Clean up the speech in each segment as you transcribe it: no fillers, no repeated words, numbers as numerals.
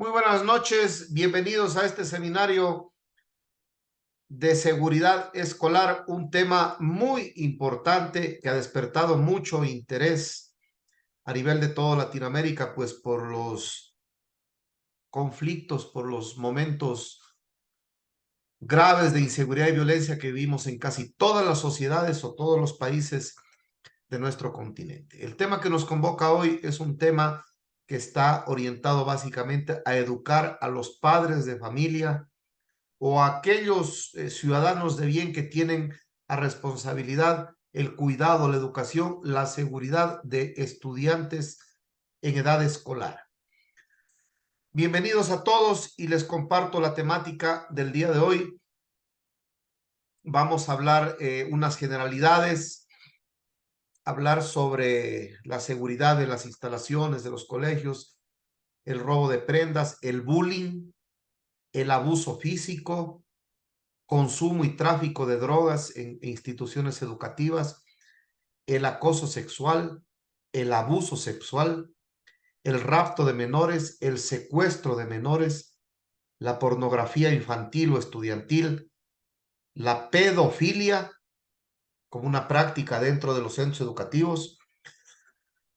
Muy buenas noches, bienvenidos a este seminario de seguridad escolar, un tema muy importante que ha despertado mucho interés a nivel de toda Latinoamérica, pues por los conflictos, por los momentos graves de inseguridad y violencia que vivimos en casi todas las sociedades o todos los países de nuestro continente. El tema que nos convoca hoy es un tema que está orientado básicamente a educar a los padres de familia o a aquellos ciudadanos de bien que tienen a responsabilidad el cuidado, la educación, la seguridad de estudiantes en edad escolar. Bienvenidos a todos y les comparto la temática del día de hoy. Vamos a hablar unas generalidades, hablar sobre la seguridad de las instalaciones de los colegios, el robo de prendas, el bullying, el abuso físico, consumo y tráfico de drogas en instituciones educativas, el acoso sexual, el abuso sexual, el rapto de menores, el secuestro de menores, la pornografía infantil o estudiantil, la pedofilia como una práctica dentro de los centros educativos,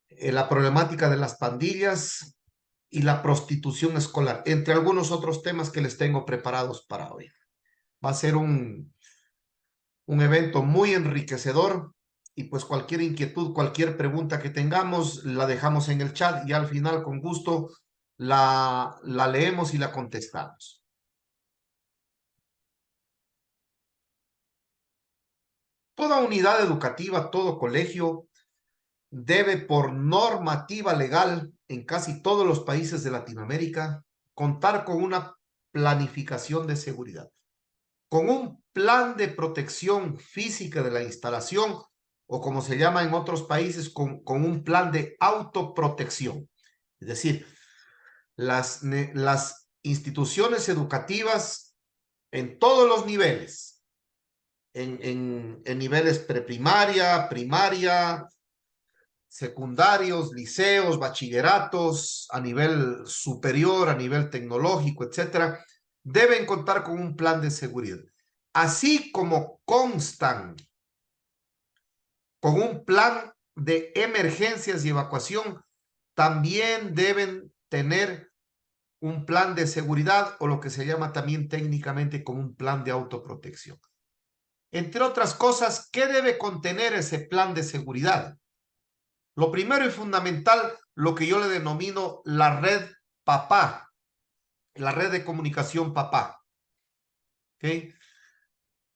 la problemática de las pandillas y la prostitución escolar, entre algunos otros temas que les tengo preparados para hoy. Va a ser un evento muy enriquecedor y pues cualquier inquietud, cualquier pregunta que tengamos, la dejamos en el chat y al final con gusto la leemos y la contestamos. Toda unidad educativa, todo colegio debe por normativa legal en casi todos los países de Latinoamérica contar con una planificación de seguridad, con un plan de protección física de la instalación o como se llama en otros países, con un plan de autoprotección. Es decir, las instituciones educativas en todos los niveles, en niveles preprimaria, primaria, secundarios, liceos, bachilleratos, a nivel superior, a nivel tecnológico, etcétera, deben contar con un plan de seguridad. Así como constan con un plan de emergencias y evacuación, también deben tener un plan de seguridad o lo que se llama también técnicamente como un plan de autoprotección. Entre otras cosas, ¿qué debe contener ese plan de seguridad? Lo primero y fundamental, lo que yo le denomino la red papá, la red de comunicación papá. ¿Okay?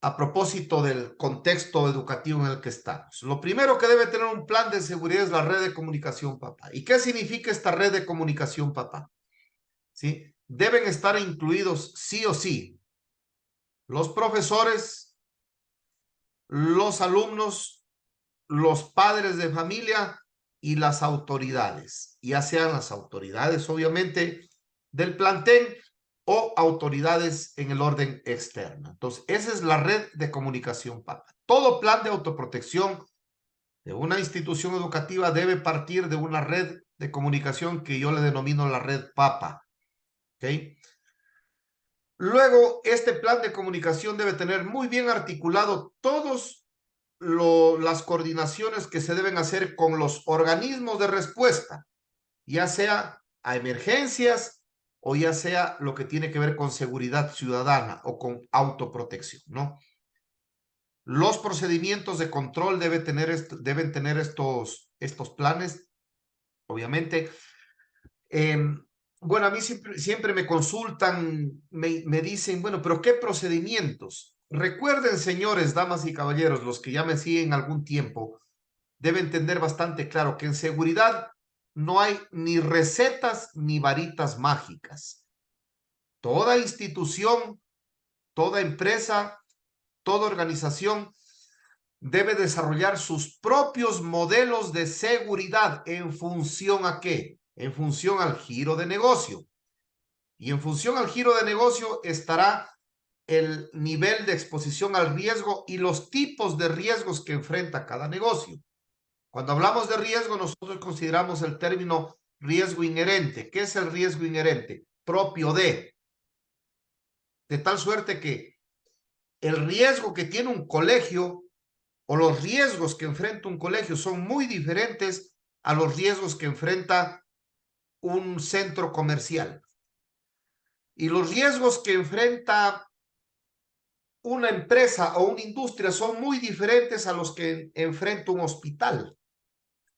A propósito del contexto educativo en el que estamos. Lo primero que debe tener un plan de seguridad es la red de comunicación papá. ¿Y qué significa esta red de comunicación papá? ¿Sí? Deben estar incluidos sí o sí los profesores, los alumnos, los padres de familia y las autoridades, ya sean las autoridades obviamente del plantel o autoridades en el orden externo. Entonces, esa es la red de comunicación PAPA. Todo plan de autoprotección de una institución educativa debe partir de una red de comunicación que yo le denomino la red PAPA. ¿Okay? Luego, este plan de comunicación debe tener muy bien articulado todos las coordinaciones que se deben hacer con los organismos de respuesta, ya sea a emergencias o ya sea lo que tiene que ver con seguridad ciudadana o con autoprotección, ¿no? Los procedimientos de control deben tener estos planes, obviamente. Bueno, a mí siempre me consultan, me dicen, bueno, pero ¿qué procedimientos? Recuerden, señores, damas y caballeros, los que ya me siguen algún tiempo, deben tener bastante claro que en seguridad no hay ni recetas ni varitas mágicas. Toda institución, toda empresa, toda organización debe desarrollar sus propios modelos de seguridad. ¿En función a qué? En función al giro de negocio. Y en función al giro de negocio estará el nivel de exposición al riesgo y los tipos de riesgos que enfrenta cada negocio. Cuando hablamos de riesgo, nosotros consideramos el término riesgo inherente. ¿Qué es el riesgo inherente? propio de tal suerte que el riesgo que tiene un colegio o los riesgos que enfrenta un colegio son muy diferentes a los riesgos que enfrenta un centro comercial. Y los riesgos que enfrenta una empresa o una industria son muy diferentes a los que enfrenta un hospital.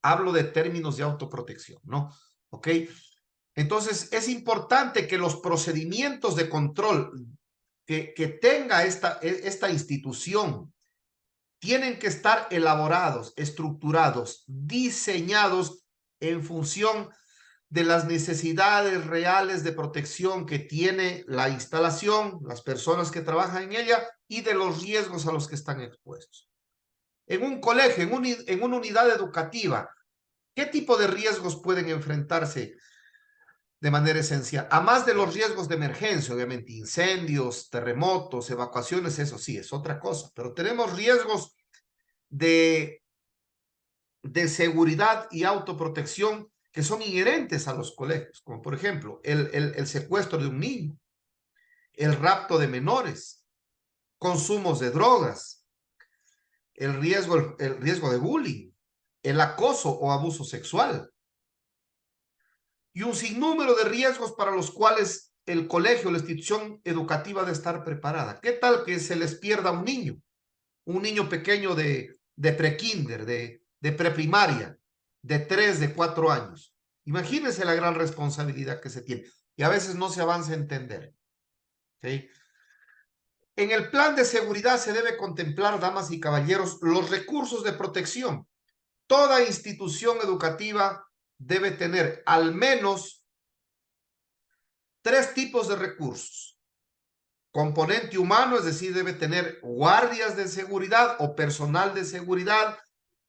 Hablo de términos de autoprotección, ¿no? ¿Ok? Entonces, es importante que los procedimientos de control que tenga esta institución tienen que estar elaborados, estructurados, diseñados en función de las necesidades reales de protección que tiene la instalación, las personas que trabajan en ella y de los riesgos a los que están expuestos. En un colegio, en una unidad educativa, ¿qué tipo de riesgos pueden enfrentarse de manera esencial? A más de los riesgos de emergencia, obviamente, incendios, terremotos, evacuaciones, eso sí, es otra cosa, pero tenemos riesgos de seguridad y autoprotección que son inherentes a los colegios, como por ejemplo el secuestro de un niño, el rapto de menores, consumos de drogas, el riesgo de bullying, el acoso o abuso sexual y un sinnúmero de riesgos para los cuales el colegio, la institución educativa debe estar preparada. ¿Qué tal que se les pierda un niño pequeño de prekinder, de preprimaria, de 3, de 4 años? Imagínense la gran responsabilidad que se tiene y a veces no se avanza a entender. ¿Sí? En el plan de seguridad se debe contemplar, damas y caballeros, los recursos de protección. Toda institución educativa debe tener al menos 3 tipos de recursos. Componente humano, es decir, debe tener guardias de seguridad o personal de seguridad,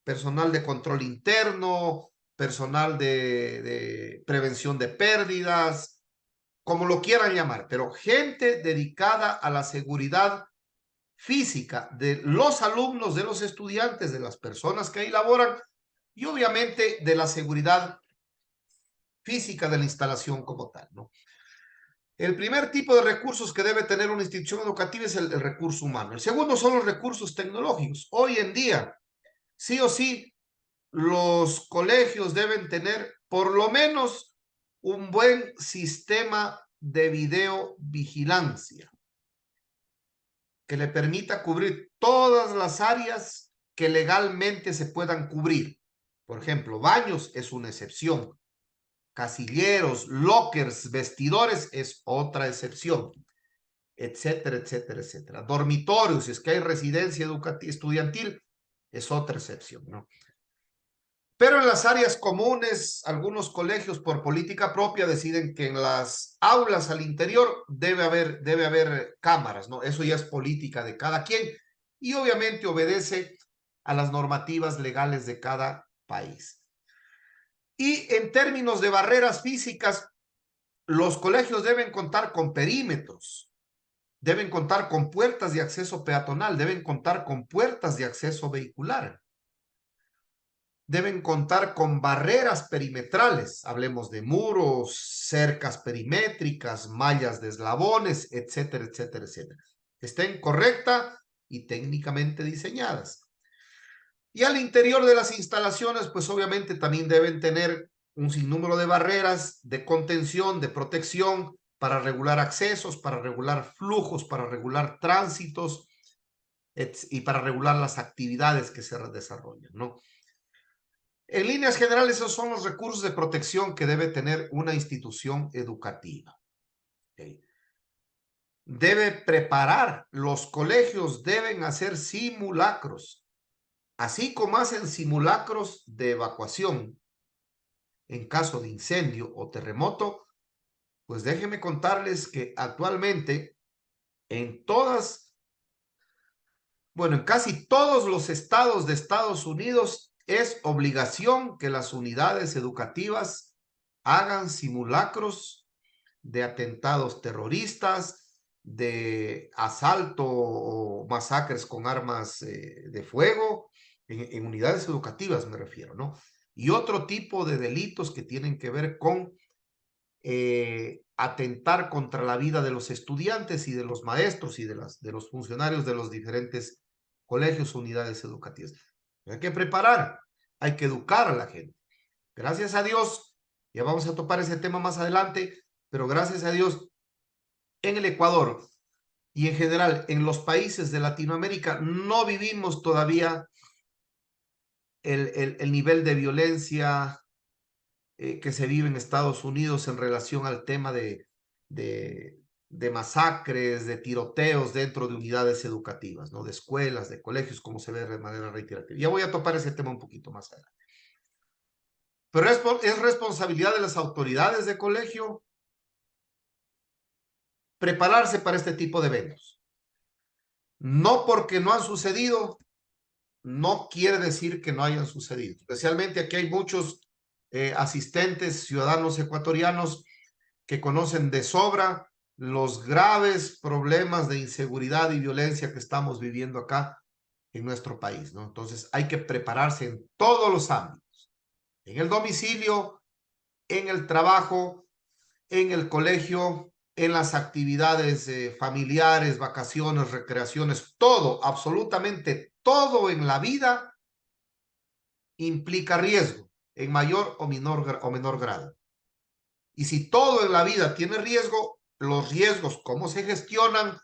personal de control interno, personal de prevención de pérdidas, como lo quieran llamar, pero gente dedicada a la seguridad física de los alumnos, de los estudiantes, de las personas que ahí laboran y obviamente de la seguridad física de la instalación como tal, ¿no? El primer tipo de recursos que debe tener una institución educativa es el recurso humano. El segundo son los recursos tecnológicos. Hoy en día, sí o sí, los colegios deben tener por lo menos un buen sistema de videovigilancia que le permita cubrir todas las áreas que legalmente se puedan cubrir. Por ejemplo, baños es una excepción. Casilleros, lockers, vestidores es otra excepción, etcétera, etcétera, etcétera. Dormitorios, si es que hay residencia estudiantil, es otra excepción, ¿no? Pero en las áreas comunes, algunos colegios por política propia deciden que en las aulas al interior debe haber cámaras, ¿no? Eso ya es política de cada quien y obviamente obedece a las normativas legales de cada país. Y en términos de barreras físicas, los colegios deben contar con perímetros, deben contar con puertas de acceso peatonal, deben contar con puertas de acceso vehicular. Deben contar con barreras perimetrales, hablemos de muros, cercas perimétricas, mallas de eslabones, etcétera, etcétera, etcétera. Estén correctas y técnicamente diseñadas. Y al interior de las instalaciones, pues obviamente también deben tener un sinnúmero de barreras de contención, de protección, para regular accesos, para regular flujos, para regular tránsitos y para regular las actividades que se desarrollan, ¿no? En líneas generales, esos son los recursos de protección que debe tener una institución educativa. ¿Okay? Debe preparar, los colegios deben hacer simulacros, así como hacen simulacros de evacuación en caso de incendio o terremoto. Pues déjenme contarles que actualmente en en casi todos los estados de Estados Unidos es obligación que las unidades educativas hagan simulacros de atentados terroristas, de asalto o masacres con armas de fuego, en unidades educativas me refiero, ¿no? Y otro tipo de delitos que tienen que ver con atentar contra la vida de los estudiantes y de los maestros y de los funcionarios de los diferentes colegios o unidades educativas. Hay que preparar, hay que educar a la gente. Gracias a Dios, ya vamos a topar ese tema más adelante, pero gracias a Dios, en el Ecuador y en general en los países de Latinoamérica no vivimos todavía el nivel de violencia que se vive en Estados Unidos en relación al tema de masacres, de tiroteos dentro de unidades educativas, ¿no? De escuelas, de colegios, como se ve de manera reiterativa. Ya voy a topar ese tema un poquito más adelante. Pero es responsabilidad de las autoridades de colegio prepararse para este tipo de eventos. No porque no han sucedido, no quiere decir que no hayan sucedido. Especialmente aquí hay muchos asistentes, ciudadanos ecuatorianos que conocen de sobra los graves problemas de inseguridad y violencia que estamos viviendo acá en nuestro país, ¿no? Entonces hay que prepararse en todos los ámbitos, en el domicilio, en el trabajo, en el colegio, en las actividades familiares, vacaciones, recreaciones, todo, absolutamente todo en la vida implica riesgo en mayor o menor grado. Y si todo en la vida tiene riesgo, los riesgos, ¿cómo se gestionan?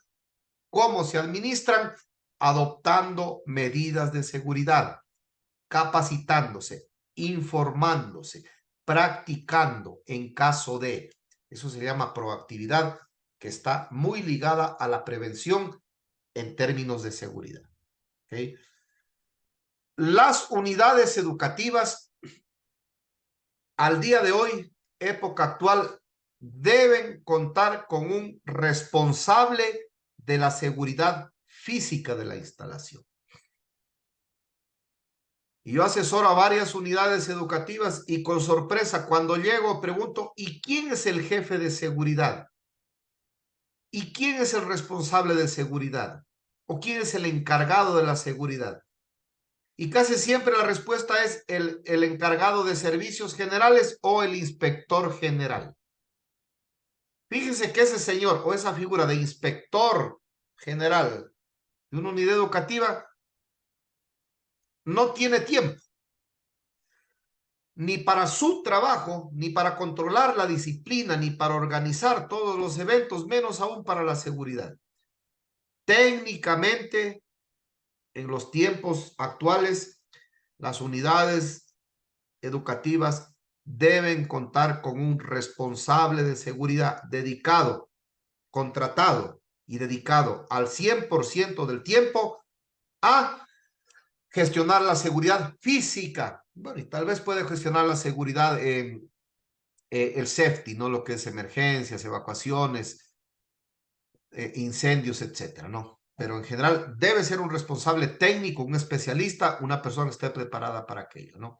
¿Cómo se administran? Adoptando medidas de seguridad, capacitándose, informándose, practicando en caso de. Eso se llama proactividad, que está muy ligada a la prevención en términos de seguridad. ¿Okay? Las unidades educativas al día de hoy, época actual, deben contar con un responsable de la seguridad física de la instalación. Y yo asesoro a varias unidades educativas y con sorpresa cuando llego pregunto, ¿y quién es el jefe de seguridad? ¿Y quién es el responsable de seguridad? ¿O quién es el encargado de la seguridad? Y casi siempre la respuesta es el encargado de servicios generales o el inspector general. Fíjense que ese señor o esa figura de inspector general de una unidad educativa no tiene tiempo ni para su trabajo, ni para controlar la disciplina, ni para organizar todos los eventos, menos aún para la seguridad. Técnicamente, en los tiempos actuales, las unidades educativas deben contar con un responsable de seguridad dedicado, contratado y dedicado al 100% del tiempo a gestionar la seguridad física. Bueno, y tal vez puede gestionar la seguridad en el safety, ¿no? Lo que es emergencias, evacuaciones, incendios, etcétera, ¿no? Pero en general debe ser un responsable técnico, un especialista, una persona que esté preparada para aquello, ¿no?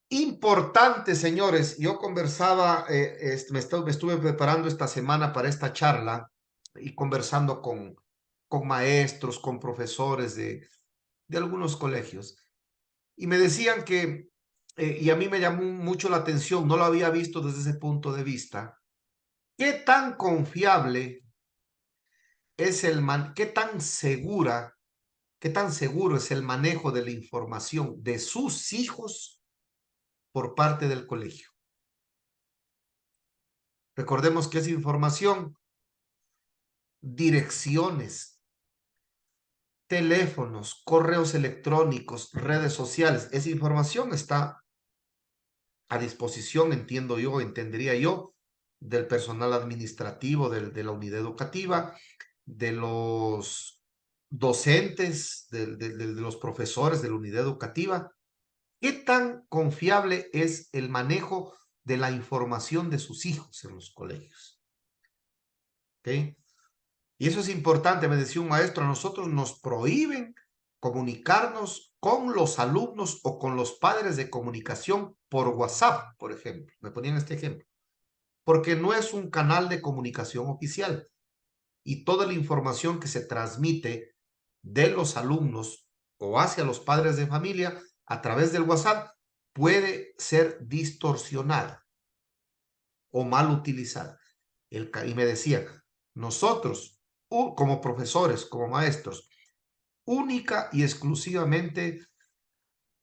Importante, señores, yo conversaba, me estuve preparando esta semana para esta charla y conversando con maestros, con profesores de algunos colegios, y me decían que, y a mí me llamó mucho la atención, no lo había visto desde ese punto de vista, qué tan confiable es qué tan segura, qué tan seguro es el manejo de la información de sus hijos por parte del colegio. Recordemos que es información, direcciones, teléfonos, correos electrónicos, redes sociales. Esa información está a disposición, entiendo yo, entendería yo, del personal administrativo de la unidad educativa, de los docentes, de los profesores de la unidad educativa. ¿Qué tan confiable es el manejo de la información de sus hijos en los colegios? ¿Okay? Y eso es importante, me decía un maestro, a nosotros nos prohíben comunicarnos con los alumnos o con los padres de comunicación por WhatsApp, por ejemplo. Me ponían este ejemplo. Porque no es un canal de comunicación oficial. Y toda la información que se transmite de los alumnos o hacia los padres de familia a través del WhatsApp puede ser distorsionada. o mal utilizada. Y me decían, nosotros, como profesores, como maestros, única y exclusivamente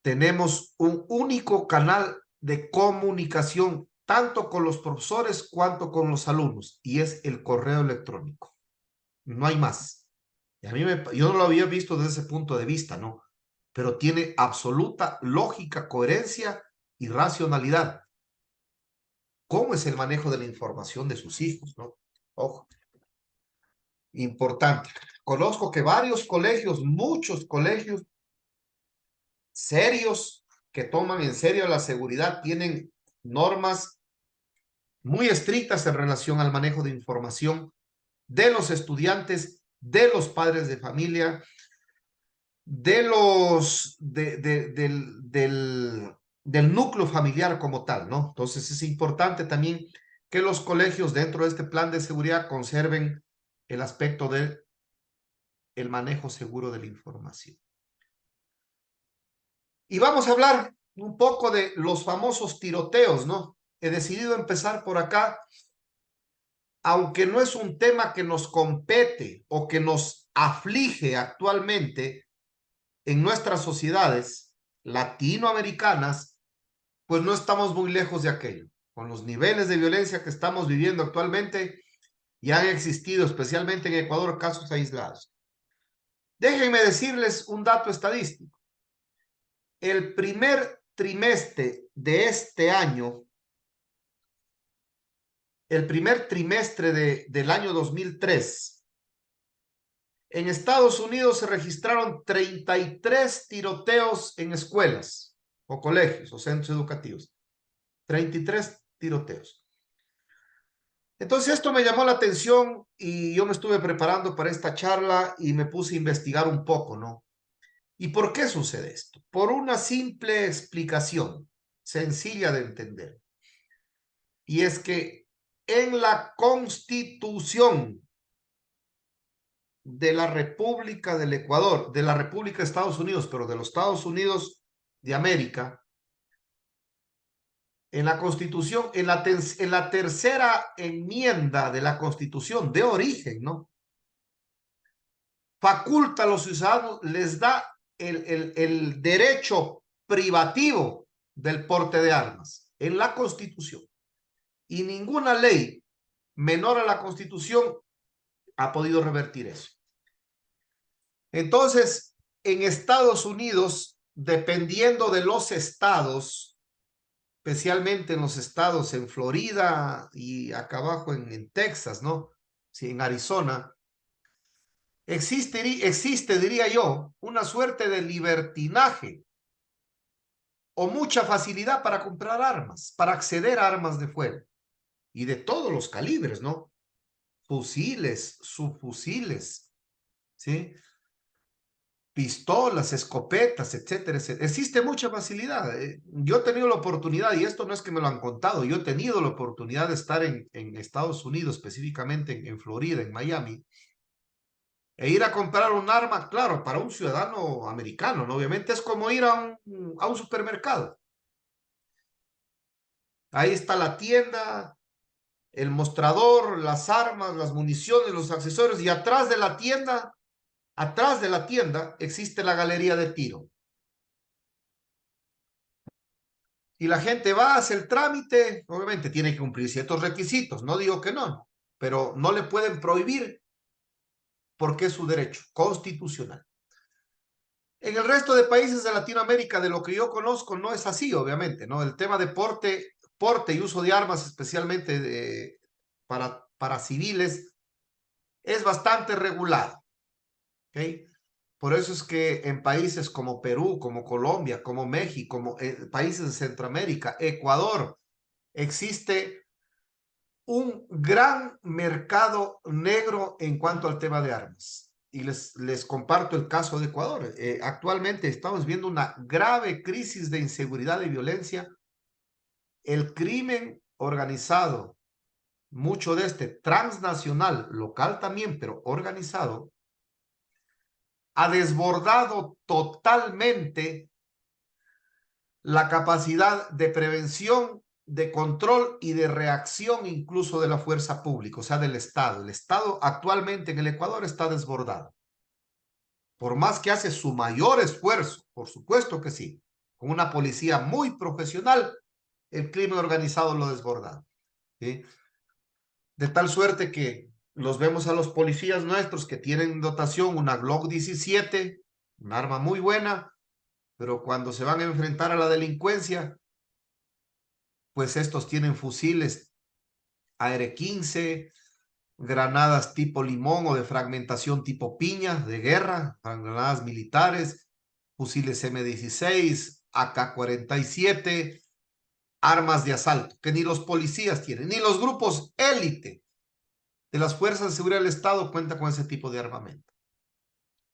tenemos un único canal de comunicación, tanto con los profesores cuanto con los alumnos, y es el correo electrónico. No hay más. Y a mí yo no lo había visto desde ese punto de vista, ¿no? Pero tiene absoluta lógica, coherencia y racionalidad. ¿Cómo es el manejo de la información de sus hijos, no? Ojo, importante. Conozco que varios colegios, muchos colegios serios que toman en serio la seguridad, tienen normas muy estrictas en relación al manejo de información de los estudiantes, de los padres de familia, del núcleo familiar como tal, ¿no? Entonces es importante también que los colegios dentro de este plan de seguridad conserven el aspecto del manejo seguro de la información. Y vamos a hablar un poco de los famosos tiroteos, ¿no? He decidido empezar por acá, aunque no es un tema que nos compete o que nos aflige actualmente en nuestras sociedades latinoamericanas, pues no estamos muy lejos de aquello. Con los niveles de violencia que estamos viviendo actualmente, ya han existido, especialmente en Ecuador, casos aislados. Déjenme decirles un dato estadístico. El primer trimestre de este año, el primer trimestre del año 2003, en Estados Unidos se registraron 33 tiroteos en escuelas o colegios o centros educativos. 33 tiroteos. Entonces esto me llamó la atención y yo me estuve preparando para esta charla y me puse a investigar un poco, ¿no? ¿Y por qué sucede esto? Por una simple explicación, sencilla de entender. Y es que en la Constitución de la República del Ecuador, de la República de Estados Unidos, pero de los Estados Unidos de América, en la Constitución, en la tercera enmienda de la Constitución de origen, ¿no? Faculta a los ciudadanos, les da el derecho privativo del porte de armas en la Constitución. Y ninguna ley menor a la Constitución ha podido revertir eso. Entonces, en Estados Unidos, dependiendo de los estados, especialmente en los estados en Florida y acá abajo en Texas, ¿no? Sí, en Arizona, existe, diría yo, una suerte de libertinaje o mucha facilidad para comprar armas, para acceder a armas de fuego y de todos los calibres, ¿no? Fusiles, subfusiles, ¿sí? Pistolas, escopetas, etcétera, etcétera. Existe mucha facilidad. Yo he tenido la oportunidad, y esto no es que me lo han contado, yo he tenido la oportunidad de estar en Estados Unidos, específicamente en Florida, en Miami, e ir a comprar un arma, claro, para un ciudadano americano, ¿no? Obviamente es como ir a un supermercado. Ahí está la tienda, el mostrador, las armas, las municiones, los accesorios, y atrás de la tienda existe la galería de tiro. Y la gente va, hace el trámite, obviamente tiene que cumplir ciertos requisitos, no digo que no, pero no le pueden prohibir porque es su derecho constitucional. En el resto de países de Latinoamérica, de lo que yo conozco, no es así, obviamente, ¿no? El tema de porte y uso de armas, especialmente para civiles, es bastante regulado, ¿ok? Por eso es que en países como Perú, como Colombia, como México, como países de Centroamérica, Ecuador, existe un gran mercado negro en cuanto al tema de armas. Y les comparto el caso de Ecuador. Actualmente estamos viendo una grave crisis de inseguridad y violencia. El crimen organizado, mucho de este transnacional, local también, pero organizado, ha desbordado totalmente la capacidad de prevención de control y de reacción incluso de la fuerza pública, o sea, del Estado. El Estado actualmente en el Ecuador está desbordado. Por más que hace su mayor esfuerzo, por supuesto que sí, con una policía muy profesional, el crimen organizado lo desborda, ¿sí? De tal suerte que los vemos a los policías nuestros que tienen dotación una Glock 17, un arma muy buena, pero cuando se van a enfrentar a la delincuencia, pues estos tienen fusiles AR-15, granadas tipo limón o de fragmentación tipo piña de guerra, granadas militares, fusiles M16, AK-47, armas de asalto, que ni los policías tienen, ni los grupos élite de las fuerzas de seguridad del Estado cuentan con ese tipo de armamento.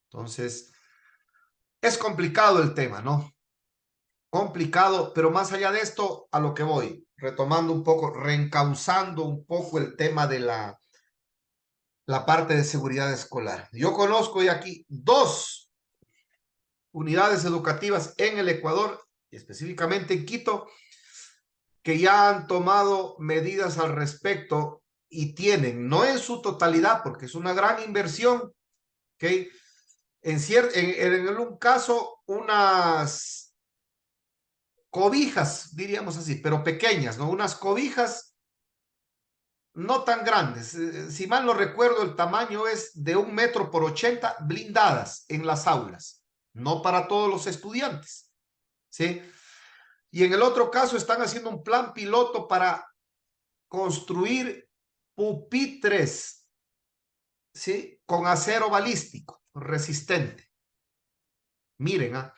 Entonces, es complicado el tema, ¿no? Complicado, pero más allá de esto, a lo que voy, retomando un poco, reencauzando un poco el tema de la parte de seguridad escolar. Yo conozco hoy aquí 2 unidades educativas en el Ecuador, específicamente en Quito, que ya han tomado medidas al respecto y tienen, no en su totalidad, porque es una gran inversión, ¿ok? En un caso, unas cobijas, diríamos así, pero pequeñas, ¿no? Unas cobijas no tan grandes. Si mal no recuerdo, el tamaño es de 1 metro por 80, blindadas en las aulas, no para todos los estudiantes, ¿sí? Y en el otro caso están haciendo un plan piloto para construir pupitres, ¿sí? Con acero balístico resistente. Miren,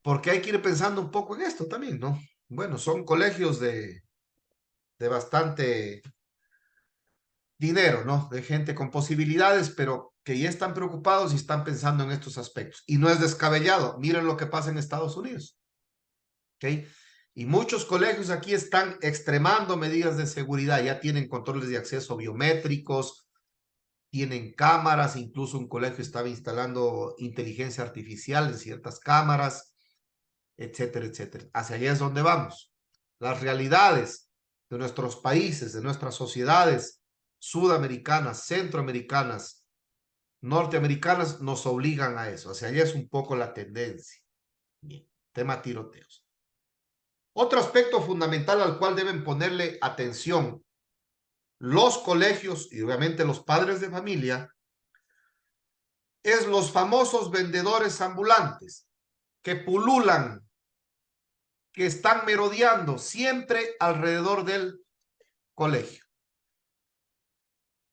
porque hay que ir pensando un poco en esto también, ¿no? Bueno, son colegios de bastante dinero, ¿no? De gente con posibilidades, pero que ya están preocupados y están pensando en estos aspectos. Y no es descabellado. Miren lo que pasa en Estados Unidos, ¿ok? Y muchos colegios aquí están extremando medidas de seguridad. Ya tienen controles de acceso biométricos, tienen cámaras, incluso un colegio estaba instalando inteligencia artificial en ciertas cámaras, etcétera, etcétera. Hacia allá es donde vamos. Las realidades de nuestros países, de nuestras sociedades sudamericanas, centroamericanas, norteamericanas, nos obligan a eso. Hacia allá es un poco la tendencia. Bien, tema tiroteos. Otro aspecto fundamental al cual deben ponerle atención los colegios y obviamente los padres de familia es los famosos vendedores ambulantes que pululan, que están merodeando siempre alrededor del colegio.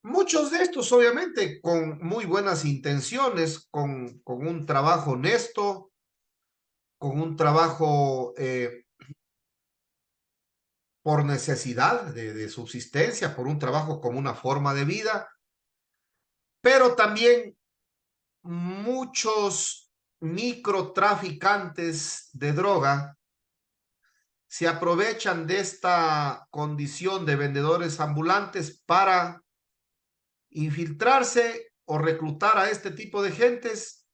Muchos de estos, obviamente, con muy buenas intenciones, con un trabajo honesto, con un trabajo por necesidad de subsistencia, por un trabajo como una forma de vida, pero también muchos microtraficantes de droga se aprovechan de esta condición de vendedores ambulantes para infiltrarse o reclutar a este tipo de gentes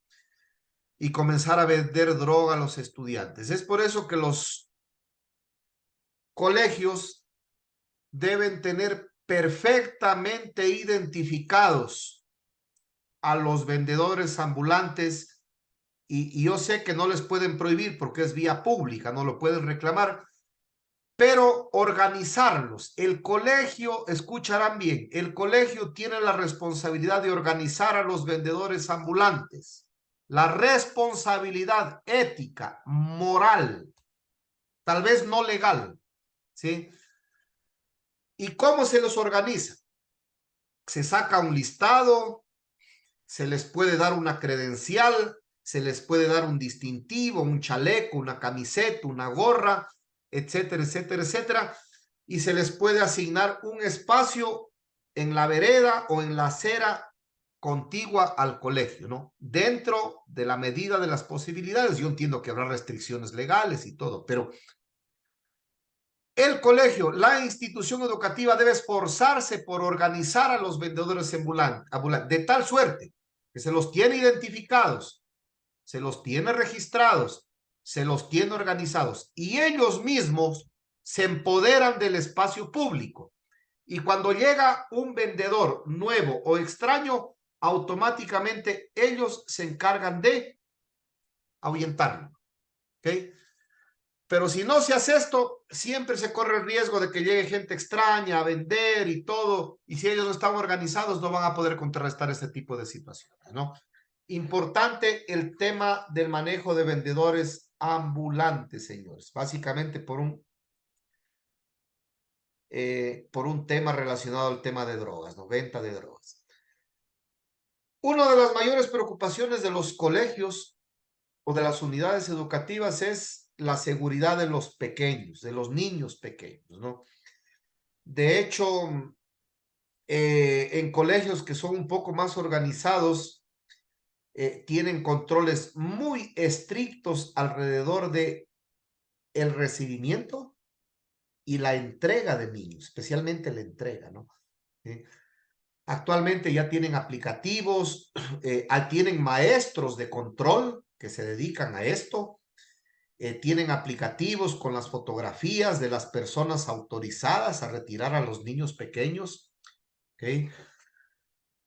y comenzar a vender droga a los estudiantes. Es por eso que los colegios deben tener perfectamente identificados a los vendedores ambulantes y yo sé que no les pueden prohibir porque es vía pública, no lo pueden reclamar, pero organizarlos. El colegio, escucharán bien, el colegio tiene la responsabilidad de organizar a los vendedores ambulantes. La responsabilidad ética, moral, tal vez no legal, ¿sí? ¿Y cómo se los organiza? Se saca un listado, se les puede dar una credencial, se les puede dar un distintivo, un chaleco, una camiseta, una gorra, etcétera, etcétera, etcétera, y se les puede asignar un espacio en la vereda o en la acera contigua al colegio, ¿no? Dentro de la medida de las posibilidades. Yo entiendo que habrá restricciones legales y todo, pero el colegio, la institución educativa debe esforzarse por organizar a los vendedores ambulantes, de tal suerte que se los tiene identificados, se los tiene registrados, se los tiene organizados y ellos mismos se empoderan del espacio público. Y cuando llega un vendedor nuevo o extraño, automáticamente ellos se encargan de ahuyentarlo. ¿Okay? Pero si no se hace esto, siempre se corre el riesgo de que llegue gente extraña a vender y todo, y si ellos no están organizados, no van a poder contrarrestar este tipo de situaciones, ¿no? Importante el tema del manejo de vendedores ambulantes, señores, básicamente por un tema relacionado al tema de drogas, ¿no? Venta de drogas. Una de las mayores preocupaciones de los colegios o de las unidades educativas es la seguridad de los pequeños, de los niños pequeños, ¿no? De hecho, en colegios que son un poco más organizados, tienen controles muy estrictos alrededor de el recibimiento y la entrega de niños, especialmente la entrega, ¿no? Actualmente ya tienen aplicativos, tienen maestros de control que se dedican a esto, tienen aplicativos con las fotografías de las personas autorizadas a retirar a los niños pequeños, ¿ok?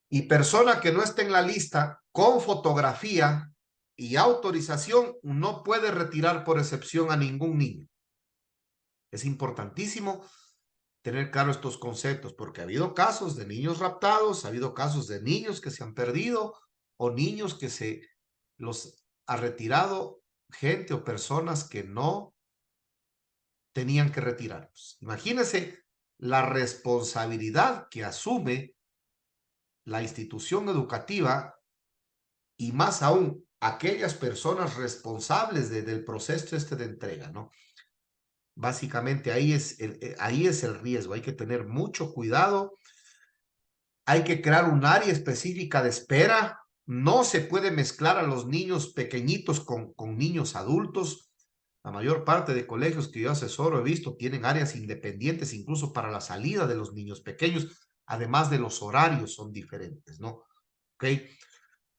Y persona que no esté en la lista con fotografía y autorización no puede retirar por excepción a ningún niño. Es importantísimo tener claro estos conceptos porque ha habido casos de niños raptados, ha habido casos de niños que se han perdido o niños que se los ha retirado gente o personas que no tenían que retirarlos. Imagínense la responsabilidad que asume la institución educativa y más aún aquellas personas responsables del proceso de entrega, ¿no? Básicamente ahí es el riesgo, hay que tener mucho cuidado, hay que crear un área específica de espera, no se puede mezclar a los niños pequeñitos con niños adultos. La mayor parte de colegios que yo asesoro he visto tienen áreas independientes incluso para la salida de los niños pequeños, además de los horarios son diferentes, ¿no? ¿Ok?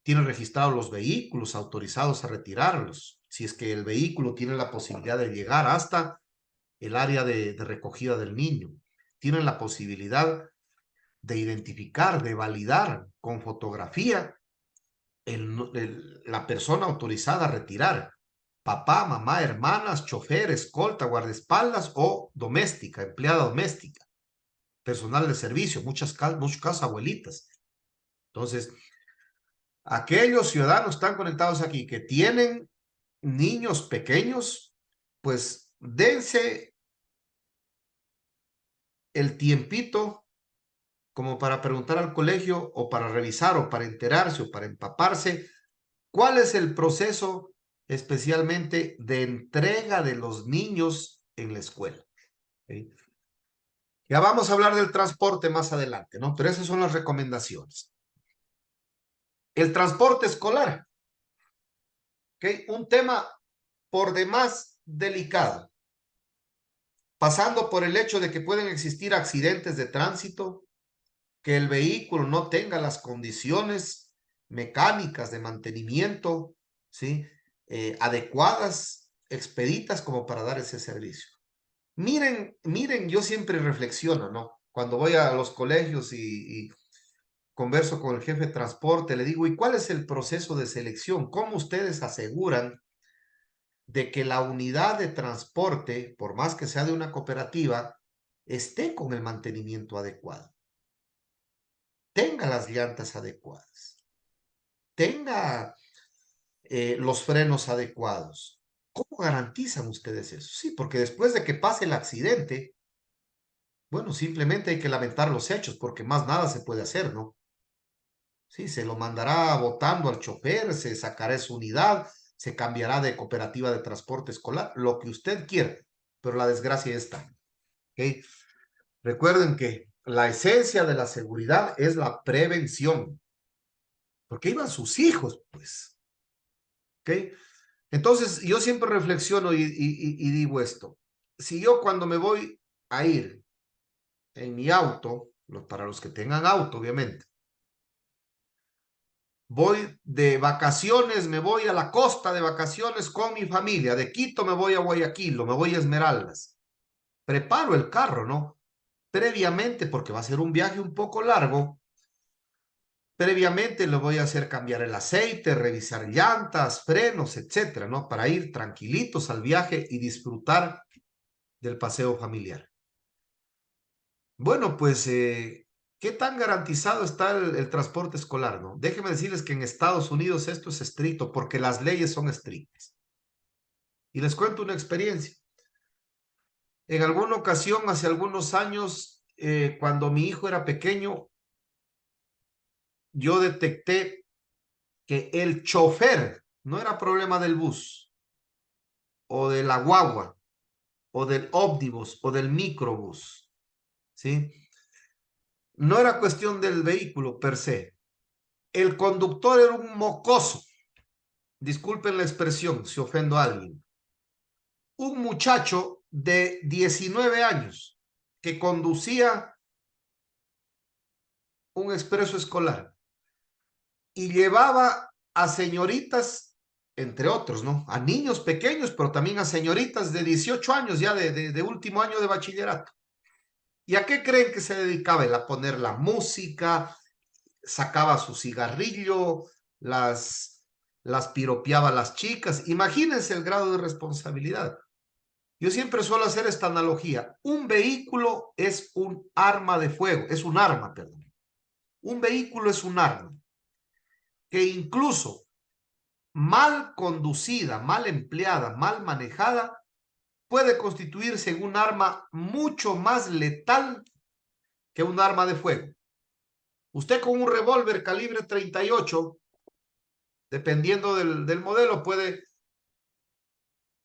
Tienen registrados los vehículos autorizados a retirarlos. Si es que el vehículo tiene la posibilidad de llegar hasta el área de recogida del niño. Tienen la posibilidad de identificar, de validar con fotografía la persona autorizada a retirar. Papá, mamá, hermanas, chofer, escolta, guardaespaldas o doméstica, empleada doméstica, personal de servicio, muchos casos abuelitas. Entonces, aquellos ciudadanos están conectados aquí que tienen niños pequeños, pues dense el tiempito como para preguntar al colegio o para revisar o para enterarse o para empaparse cuál es el proceso especialmente de entrega de los niños en la escuela. ¿Sí? Ya vamos a hablar del transporte más adelante, ¿no? Pero esas son las recomendaciones. El transporte escolar, ¿ok? Un tema por demás delicado, pasando por el hecho de que pueden existir accidentes de tránsito, que el vehículo no tenga las condiciones mecánicas de mantenimiento, ¿sí? Adecuadas, expeditas como para dar ese servicio. Miren, yo siempre reflexiono, ¿no? Cuando voy a los colegios y converso con el jefe de transporte, le digo, ¿y cuál es el proceso de selección? ¿Cómo ustedes aseguran de que la unidad de transporte, por más que sea de una cooperativa, esté con el mantenimiento adecuado? Tenga las llantas adecuadas, tenga los frenos adecuados. ¿Cómo garantizan ustedes eso? Sí, porque después de que pase el accidente, bueno, simplemente hay que lamentar los hechos, porque más nada se puede hacer, ¿no? Sí, se lo mandará votando al chofer, se sacará su unidad, se cambiará de cooperativa de transporte escolar, lo que usted quiera, pero la desgracia está. ¿Ok? Recuerden que la esencia de la seguridad es la prevención, porque iban sus hijos, pues. ¿Ok? Entonces, yo siempre reflexiono y digo esto. Si yo cuando me voy a ir en mi auto, para los que tengan auto, obviamente, voy de vacaciones, me voy a la costa de vacaciones con mi familia, de Quito me voy a Guayaquil, o me voy a Esmeraldas. preparo el carro, ¿no? Previamente, porque va a ser un viaje un poco largo, previamente le voy a hacer cambiar el aceite, revisar llantas, frenos, etcétera, ¿no? Para ir tranquilitos al viaje y disfrutar del paseo familiar. Bueno, pues, ¿qué tan garantizado está el transporte escolar, no? Déjenme decirles que en Estados Unidos esto es estricto porque las leyes son estrictas. Y les cuento una experiencia. En alguna ocasión, hace algunos años, cuando mi hijo era pequeño, yo detecté que el chofer no era problema del bus o de la guagua o del ómnibus o del microbús, ¿sí? No era cuestión del vehículo per se. El conductor era un mocoso. Disculpen la expresión si ofendo a alguien. Un muchacho de 19 años que conducía un expreso escolar y llevaba a señoritas, entre otros, ¿no? A niños pequeños, pero también a señoritas de 18 años, ya de último año de bachillerato. ¿Y a qué creen que se dedicaba? Él a poner la música, sacaba su cigarrillo, las piropeaba a las chicas. Imagínense el grado de responsabilidad. Yo siempre suelo hacer esta analogía. Un vehículo es un arma de fuego, es un arma, perdón. Un vehículo es un arma que incluso mal conducida, mal empleada, mal manejada, puede constituirse en un arma mucho más letal que un arma de fuego. Usted con un revólver calibre 38, dependiendo del modelo, puede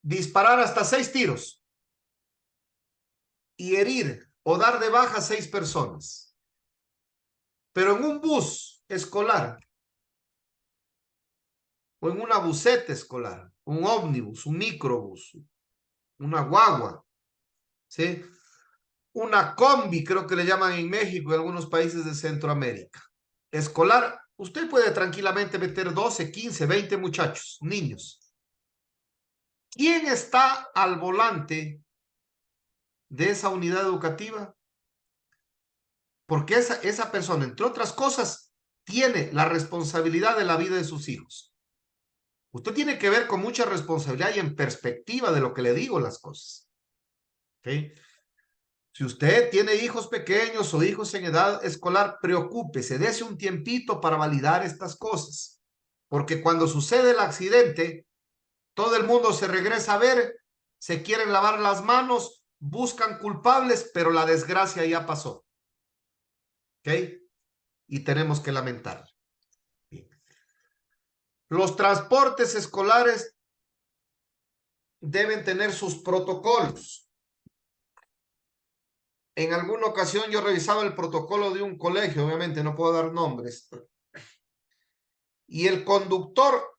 disparar hasta 6 tiros y herir o dar de baja a 6 personas. Pero en un bus escolar o en una buseta escolar, un ómnibus, un microbús, una guagua, ¿sí? Una combi, creo que le llaman en México y algunos países de Centroamérica. Escolar, usted puede tranquilamente meter 12, 15, 20 muchachos, niños. ¿Quién está al volante de esa unidad educativa? Porque esa persona, entre otras cosas, tiene la responsabilidad de la vida de sus hijos. Usted tiene que ver con mucha responsabilidad y en perspectiva de lo que le digo las cosas. ¿Okay? Si usted tiene hijos pequeños o hijos en edad escolar, preocúpese, dése un tiempito para validar estas cosas. Porque cuando sucede el accidente, todo el mundo se regresa a ver, se quieren lavar las manos, buscan culpables, pero la desgracia ya pasó. ¿Ok? Y tenemos que lamentar. Los transportes escolares deben tener sus protocolos. En alguna ocasión yo revisaba el protocolo de un colegio, obviamente no puedo dar nombres, y el conductor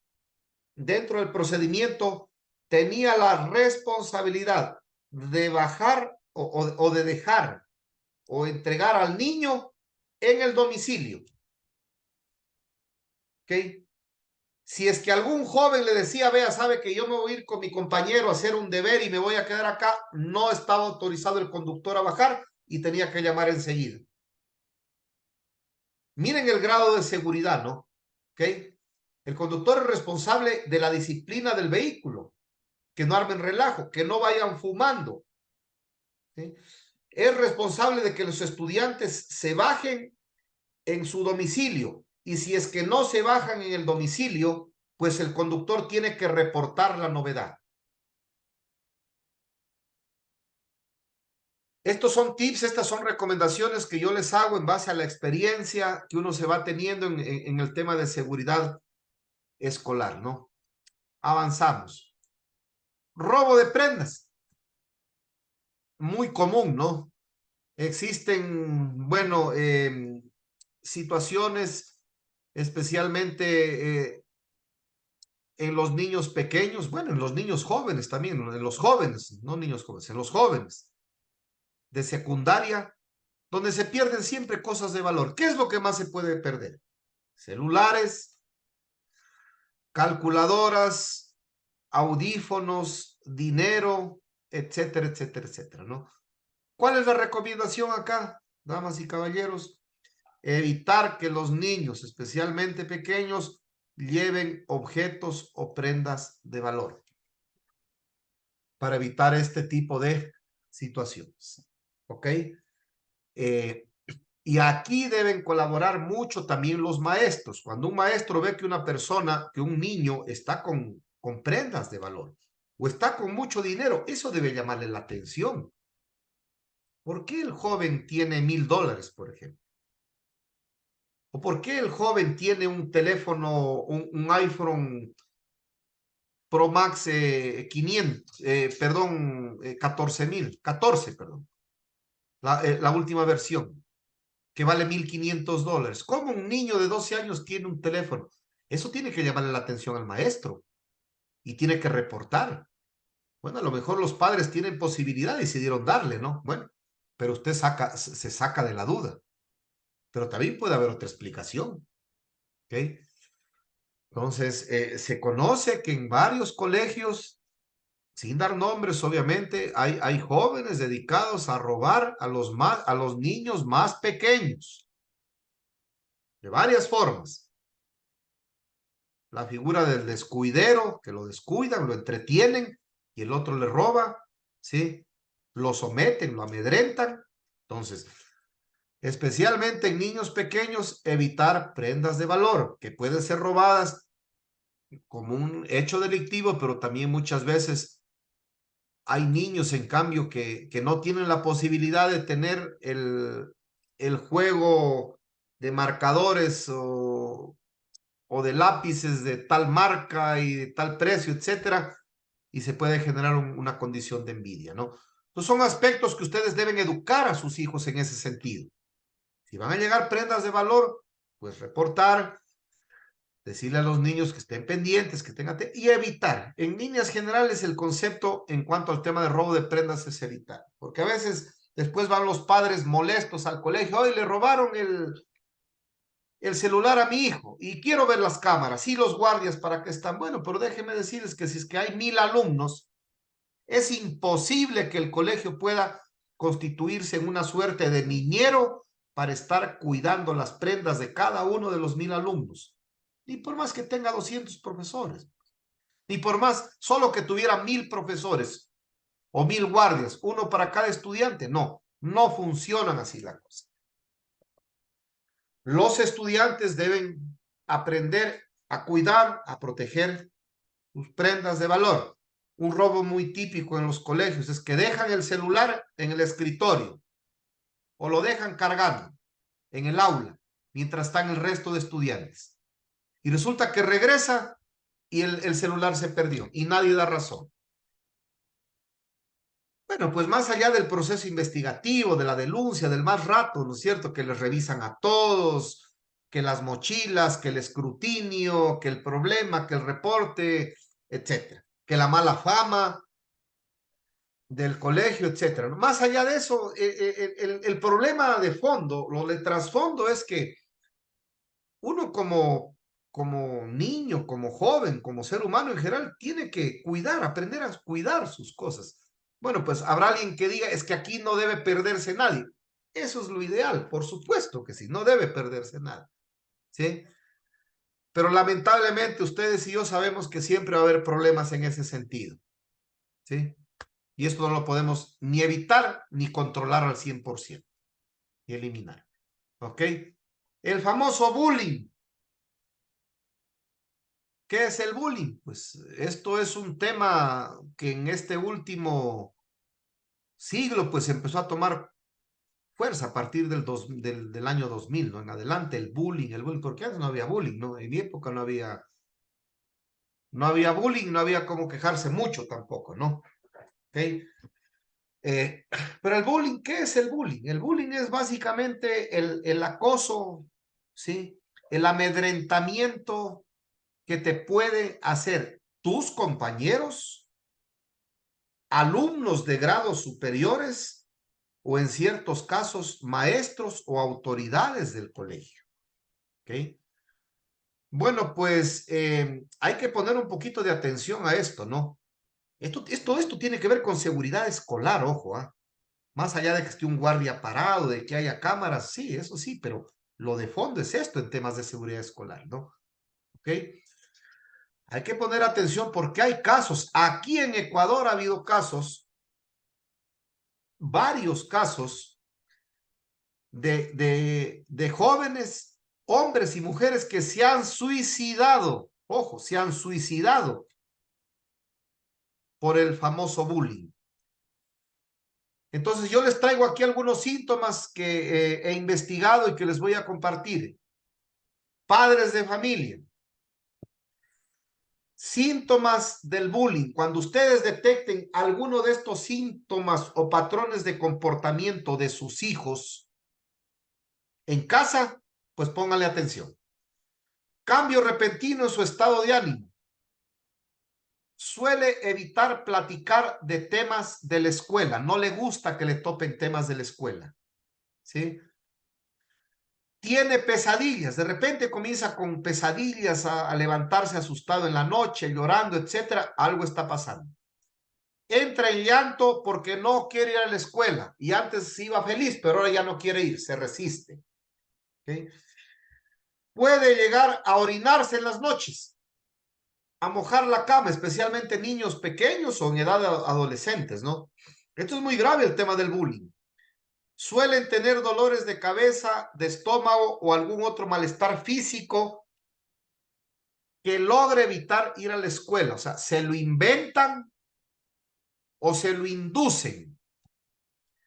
dentro del procedimiento tenía la responsabilidad de bajar o de dejar o entregar al niño en el domicilio. ¿Ok? Si es que algún joven le decía, vea, sabe que yo me voy a ir con mi compañero a hacer un deber y me voy a quedar acá, no estaba autorizado el conductor a bajar y tenía que llamar enseguida. Miren el grado de seguridad, ¿no? ¿Ok? El conductor es responsable de la disciplina del vehículo, que no armen relajo, que no vayan fumando. ¿Sí? Es responsable de que los estudiantes se bajen en su domicilio y si es que no se bajan en el domicilio, pues el conductor tiene que reportar la novedad. Estos son tips, estas son recomendaciones que yo les hago en base a la experiencia que uno se va teniendo en el tema de seguridad escolar, ¿no? Avanzamos. Robo de prendas. Muy común, ¿no? Existen, bueno, situaciones especialmente en los niños pequeños, bueno, en los niños jóvenes también, en los jóvenes, no niños jóvenes, en los jóvenes de secundaria, donde se pierden siempre cosas de valor. ¿Qué es lo que más se puede perder? Celulares, calculadoras, audífonos, dinero, etcétera, etcétera, etcétera, ¿no? ¿Cuál es la recomendación acá, damas y caballeros? Evitar que los niños, especialmente pequeños, lleven objetos o prendas de valor para evitar este tipo de situaciones. ¿Ok? Eh, y aquí deben colaborar mucho también los maestros. Cuando un maestro ve que una persona, que un niño está con prendas de valor o está con mucho dinero, eso debe llamarle la atención. ¿Por qué el joven tiene $1000, por ejemplo? ¿O por qué el joven tiene un teléfono, un iPhone Pro Max 500, perdón, 14, perdón, la última versión, que vale $1500? ¿Cómo un niño de 12 años tiene un teléfono? Eso tiene que llamarle la atención al maestro y tiene que reportar. Bueno, a lo mejor los padres tienen posibilidad y decidieron darle, ¿no? Bueno, pero usted se saca de la duda. Pero también puede haber otra explicación, ¿ok? Entonces, se conoce que en varios colegios, sin dar nombres, obviamente, hay jóvenes dedicados a robar a los niños más pequeños, de varias formas. La figura del descuidero, que lo descuidan, lo entretienen, y el otro le roba, ¿sí? Lo someten, lo amedrentan. Entonces, especialmente en niños pequeños, evitar prendas de valor que pueden ser robadas como un hecho delictivo, pero también muchas veces hay niños, en cambio, que no tienen la posibilidad de tener el juego de marcadores o de lápices de tal marca y de tal precio, etcétera, y se puede generar una condición de envidia, ¿no? Entonces son aspectos que ustedes deben educar a sus hijos en ese sentido. Si van a llegar prendas de valor, pues reportar, decirle a los niños que estén pendientes, que tengan y evitar. En líneas generales, el concepto en cuanto al tema de robo de prendas es evitar, porque a veces después van los padres molestos al colegio, hoy le robaron el celular a mi hijo y quiero ver las cámaras y los guardias para qué están. Bueno, pero déjenme decirles que si es que hay 1000 alumnos, es imposible que el colegio pueda constituirse en una suerte de niñero para estar cuidando las prendas de cada uno de los 1000 alumnos. Ni por más que tenga 200 profesores, ni por más solo que tuviera 1000 profesores o 1000 guardias, uno para cada estudiante. No, no funcionan así la cosa. Los estudiantes deben aprender a cuidar, a proteger sus prendas de valor. Un robo muy típico en los colegios es que dejan el celular en el escritorio o lo dejan cargando en el aula mientras están el resto de estudiantes. Y resulta que regresa y el celular se perdió y nadie da razón. Bueno, pues más allá del proceso investigativo, de la denuncia, del más rato, ¿no es cierto? Que les revisan a todos, que las mochilas, que el escrutinio, que el problema, que el reporte, etcétera. Que la mala fama del colegio, etcétera. Más allá de eso, el problema de fondo, lo de trasfondo es que uno como niño, como joven, como ser humano en general, tiene que cuidar, aprender a cuidar sus cosas. Bueno, pues habrá alguien que diga, es que aquí no debe perderse nadie. Eso es lo ideal, por supuesto que sí, no debe perderse nada, ¿sí? Pero lamentablemente ustedes y yo sabemos que siempre va a haber problemas en ese sentido, ¿sí? Y esto no lo podemos ni evitar ni controlar al 100% y eliminar, ¿ok? El famoso bullying. ¿Qué es el bullying? Pues esto es un tema que en este último siglo pues empezó a tomar fuerza a partir del año 2000, ¿no? En adelante el bullying, porque antes no había bullying, ¿no? En mi época no había bullying, no había cómo quejarse mucho tampoco, ¿no? ¿Ok? Eh, pero el bullying, ¿qué es el bullying? El bullying es básicamente el acoso, ¿sí? El amedrentamiento que te puede hacer tus compañeros, alumnos de grados superiores o en ciertos casos maestros o autoridades del colegio. ¿Ok? Bueno, pues hay que poner un poquito de atención a esto, ¿no? Todo esto tiene que ver con seguridad escolar, ojo, ¿ah? Más allá de que esté un guardia parado, de que haya cámaras, sí, eso sí, pero lo de fondo es esto en temas de seguridad escolar, ¿no? ¿Ok? Hay que poner atención porque hay casos. Aquí en Ecuador ha habido casos, varios casos de jóvenes, hombres y mujeres que se han suicidado, ojo, se han suicidado por el famoso bullying. Entonces yo les traigo aquí algunos síntomas que he investigado y que les voy a compartir. Padres de familia. Síntomas del bullying. Cuando ustedes detecten alguno de estos síntomas o patrones de comportamiento de sus hijos en casa, pues pónganle atención. Cambio repentino en su estado de ánimo. Suele evitar platicar de temas de la escuela. No le gusta que le topen temas de la escuela. ¿Sí? Tiene pesadillas. De repente comienza con pesadillas a levantarse asustado en la noche, llorando, etcétera. Algo está pasando. Entra en llanto porque no quiere ir a la escuela y antes iba feliz, pero ahora ya no quiere ir, se resiste. ¿Okay? Puede llegar a orinarse en las noches, a mojar la cama, especialmente niños pequeños o en edad adolescentes, ¿no? Esto es muy grave el tema del bullying. Suelen tener dolores de cabeza, de estómago o algún otro malestar físico que logre evitar ir a la escuela. O sea, se lo inventan o se lo inducen.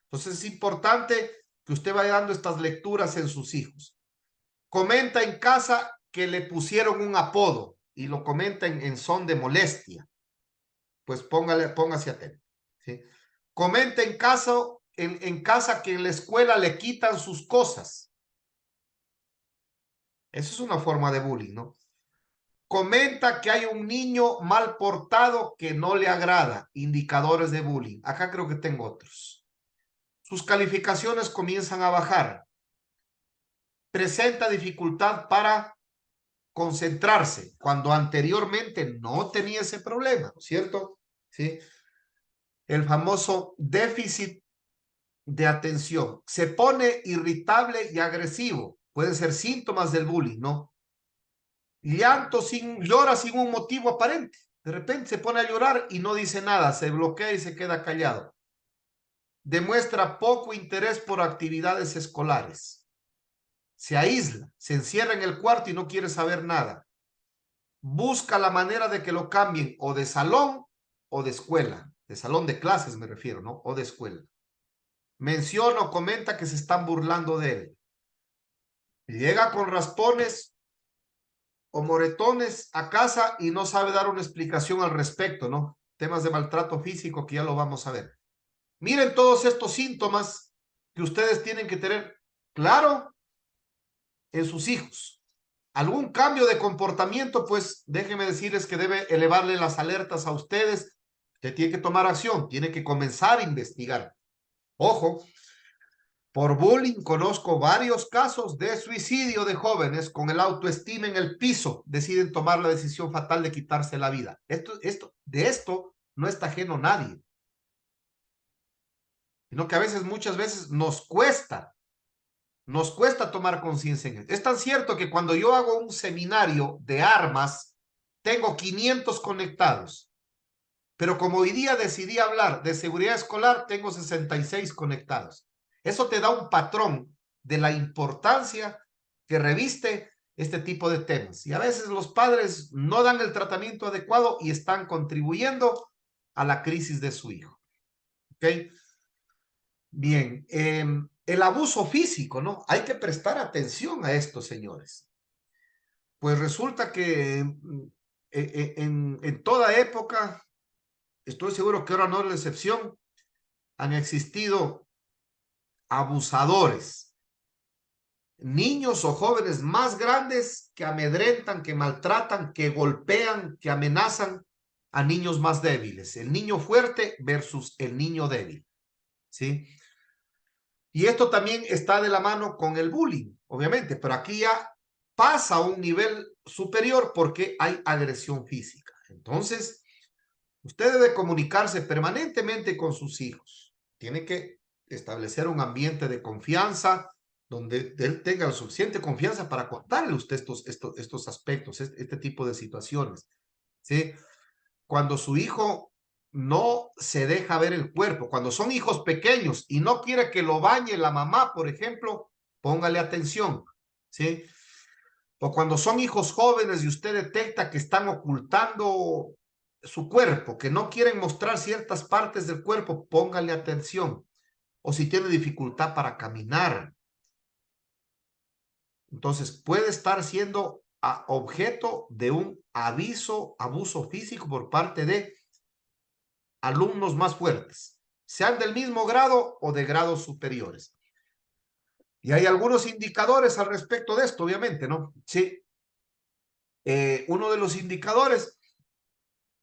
Entonces es importante que usted vaya dando estas lecturas en sus hijos. Comenta en casa que le pusieron un apodo y lo comenta en son de molestia. Pues póngase atento. ¿Sí? Comenta en casa que en la escuela le quitan sus cosas. Eso es una forma de bullying, ¿no? Comenta que hay un niño mal portado que no le agrada. Indicadores de bullying. Acá creo que tengo otros. Sus calificaciones comienzan a bajar. Presenta dificultad para concentrarse, cuando anteriormente no tenía ese problema, ¿no es cierto? ¿Sí? El famoso déficit de atención. Se pone irritable y agresivo. Pueden ser síntomas del bullying, ¿no? Llora sin un motivo aparente. De repente se pone a llorar y no dice nada, se bloquea y se queda callado. Demuestra poco interés por actividades escolares. Se aísla, se encierra en el cuarto y no quiere saber nada. Busca la manera de que lo cambien o de salón o de escuela, de salón de clases me refiero, ¿no? O de escuela. Menciona o comenta que se están burlando de él. Llega con raspones o moretones a casa y no sabe dar una explicación al respecto, ¿no? Temas de maltrato físico que ya lo vamos a ver. Miren todos estos síntomas que ustedes tienen que tener claro en sus hijos. Algún cambio de comportamiento, pues déjenme decirles que debe elevarle las alertas a ustedes. Usted tiene que tomar acción, tiene que comenzar a investigar. Ojo, por bullying conozco varios casos de suicidio de jóvenes con el autoestima en el piso, deciden tomar la decisión fatal de quitarse la vida. De esto no está ajeno nadie, sino que a veces, muchas veces nos cuesta tomar conciencia en esto. Es tan cierto que cuando yo hago un seminario de armas, tengo 500 conectados. Pero como hoy día decidí hablar de seguridad escolar, tengo 66 conectados. Eso te da un patrón de la importancia que reviste este tipo de temas. Y a veces los padres no dan el tratamiento adecuado y están contribuyendo a la crisis de su hijo. ¿Ok? Bien, el abuso físico, ¿no? Hay que prestar atención a esto, señores. Pues resulta que en toda época, estoy seguro que ahora no es la excepción, han existido abusadores, niños o jóvenes más grandes que amedrentan, que maltratan, que golpean, que amenazan a niños más débiles. El niño fuerte versus el niño débil, ¿sí? Y esto también está de la mano con el bullying, obviamente, pero aquí ya pasa a un nivel superior porque hay agresión física. Entonces, usted debe comunicarse permanentemente con sus hijos. Tiene que establecer un ambiente de confianza donde él tenga la suficiente confianza para contarle a usted estos aspectos, este tipo de situaciones, ¿sí? Cuando su hijo no se deja ver el cuerpo, cuando son hijos pequeños y no quiere que lo bañe la mamá, por ejemplo, póngale atención, ¿sí? O cuando son hijos jóvenes y usted detecta que están ocultando su cuerpo, que no quieren mostrar ciertas partes del cuerpo, póngale atención. O si tiene dificultad para caminar, entonces puede estar siendo objeto de un abuso físico por parte de alumnos más fuertes, sean del mismo grado o de grados superiores. Y hay algunos indicadores al respecto de esto, obviamente, ¿no? Sí. Uno de los indicadores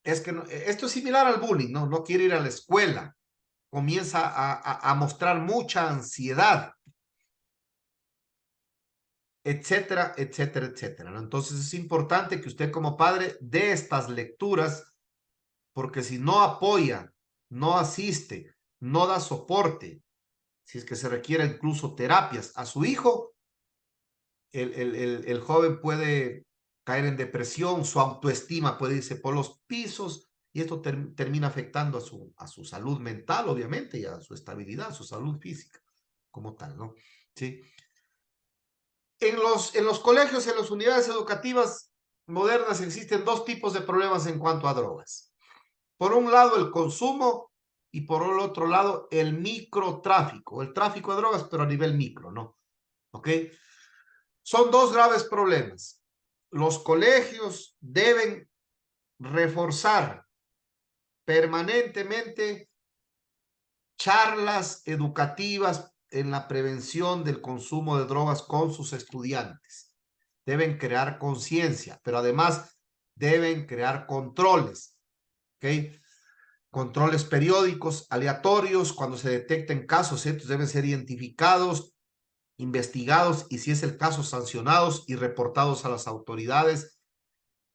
es que esto es similar al bullying, ¿no? No quiere ir a la escuela, comienza a mostrar mucha ansiedad, etcétera, etcétera, etcétera, ¿no? Entonces es importante que usted como padre dé estas lecturas, porque si no apoya, no asiste, no da soporte, si es que se requiere incluso terapias a su hijo, el joven puede caer en depresión, su autoestima puede irse por los pisos y esto termina afectando a su salud mental, obviamente, y a su estabilidad, a su salud física como tal, ¿no? Sí. En los colegios, en las unidades educativas modernas existen dos tipos de problemas en cuanto a drogas. Por un lado, el consumo y por el otro lado, el microtráfico, el tráfico de drogas, pero a nivel micro, ¿no? ¿Ok? Son dos graves problemas. Los colegios deben reforzar permanentemente charlas educativas en la prevención del consumo de drogas con sus estudiantes. Deben crear conciencia, pero además deben crear controles, ¿ok? Controles periódicos, aleatorios, cuando se detecten casos, estos deben ser identificados, investigados y si es el caso sancionados y reportados a las autoridades.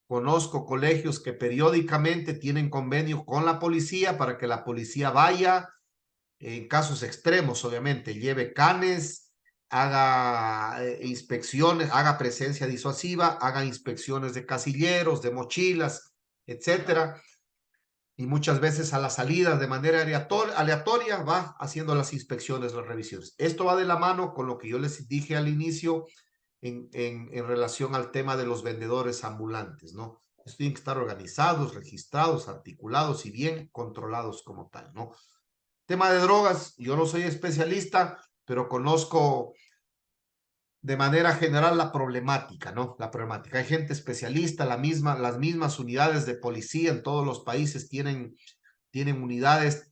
Conozco colegios que periódicamente tienen convenio con la policía para que la policía vaya, en casos extremos, obviamente, lleve canes, haga inspecciones, haga presencia disuasiva, haga inspecciones de casilleros, de mochilas, etcétera. Y muchas veces a la salida de manera aleatoria va haciendo las inspecciones, las revisiones. Esto va de la mano con lo que yo les dije al inicio en relación al tema de los vendedores ambulantes, ¿no? Tienen que estar organizados, registrados, articulados y bien controlados como tal, ¿no? Tema de drogas, yo no soy especialista, pero conozco de manera general la problemática, ¿no? La problemática. Hay gente especialista, las mismas unidades de policía en todos los países tienen unidades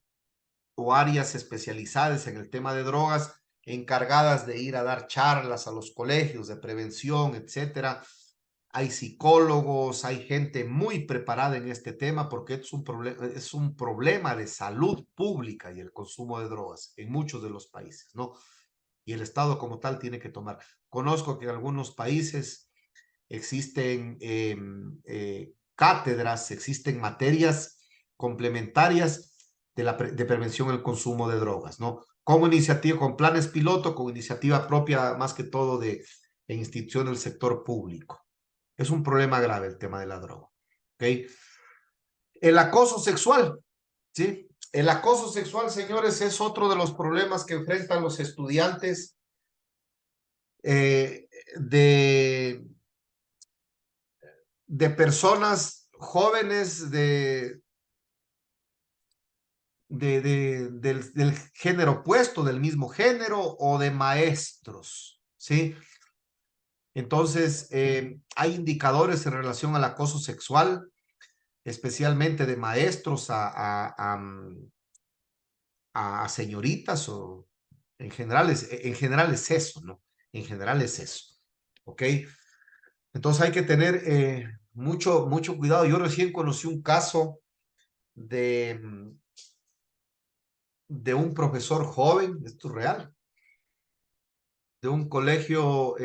o áreas especializadas en el tema de drogas, encargadas de ir a dar charlas a los colegios de prevención, etcétera. Hay psicólogos, hay gente muy preparada en este tema porque es un problema de salud pública y el consumo de drogas en muchos de los países, ¿no? Y el Estado como tal tiene que tomar. Conozco que en algunos países existen cátedras, existen materias complementarias de prevención del consumo de drogas, ¿no? Como iniciativa, con planes piloto, con iniciativa propia, más que todo de instituciones del sector público. Es un problema grave el tema de la droga, ¿ok? El acoso sexual, ¿sí? El acoso sexual, señores, es otro de los problemas que enfrentan los estudiantes eh, de, de personas jóvenes del género opuesto, del mismo género o de maestros, ¿sí? Entonces, hay indicadores en relación al acoso sexual, especialmente de maestros a señoritas o en general es eso, ¿no? En general es eso, ¿ok? Entonces hay que tener mucho cuidado. Yo recién conocí un caso de, de un profesor joven, esto es real, de un colegio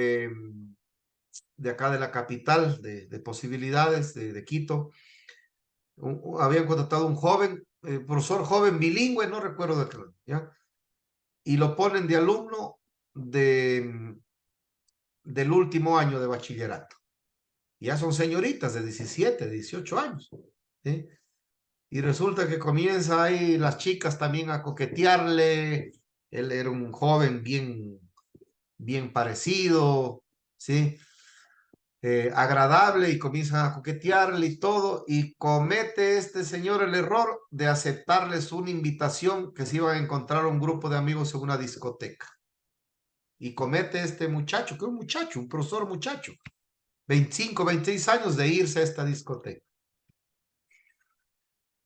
de acá de la capital, de posibilidades, de Quito. Habían contratado un joven, profesor joven bilingüe, no recuerdo de qué, ¿ya? y lo ponen de alumno del último año de bachillerato. Ya son señoritas de 17, 18 años. ¿Sí? Y resulta que comienza ahí las chicas también a coquetearle. Él era un joven bien parecido, ¿sí? Agradable, y comienzan a coquetearle y todo, y comete este señor el error de aceptarles una invitación que se iban a encontrar un grupo de amigos en una discoteca. Y comete este muchacho, que es un muchacho, un profesor muchacho, 25, 26 años, de irse a esta discoteca.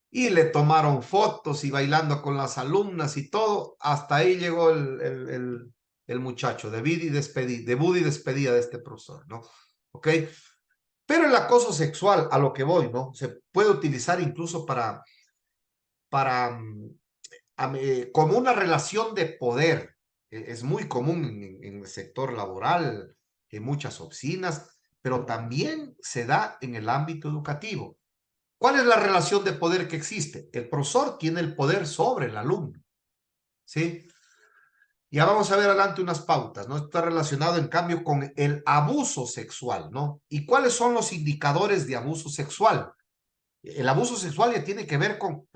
Y le tomaron fotos y bailando con las alumnas y todo. Hasta ahí llegó el muchacho, debut y despedida de este profesor, ¿no? ¿Ok? Pero el acoso sexual, a lo que voy, ¿no? Se puede utilizar incluso para como una relación de poder. Es muy común en el sector laboral, en muchas oficinas, pero también se da en el ámbito educativo. ¿Cuál es la relación de poder que existe? El profesor tiene el poder sobre el alumno, ¿sí? Ya vamos a ver adelante unas pautas, ¿no? Está relacionado, en cambio, con el abuso sexual, ¿no? ¿Y cuáles son los indicadores de abuso sexual? El abuso sexual ya tiene que ver con...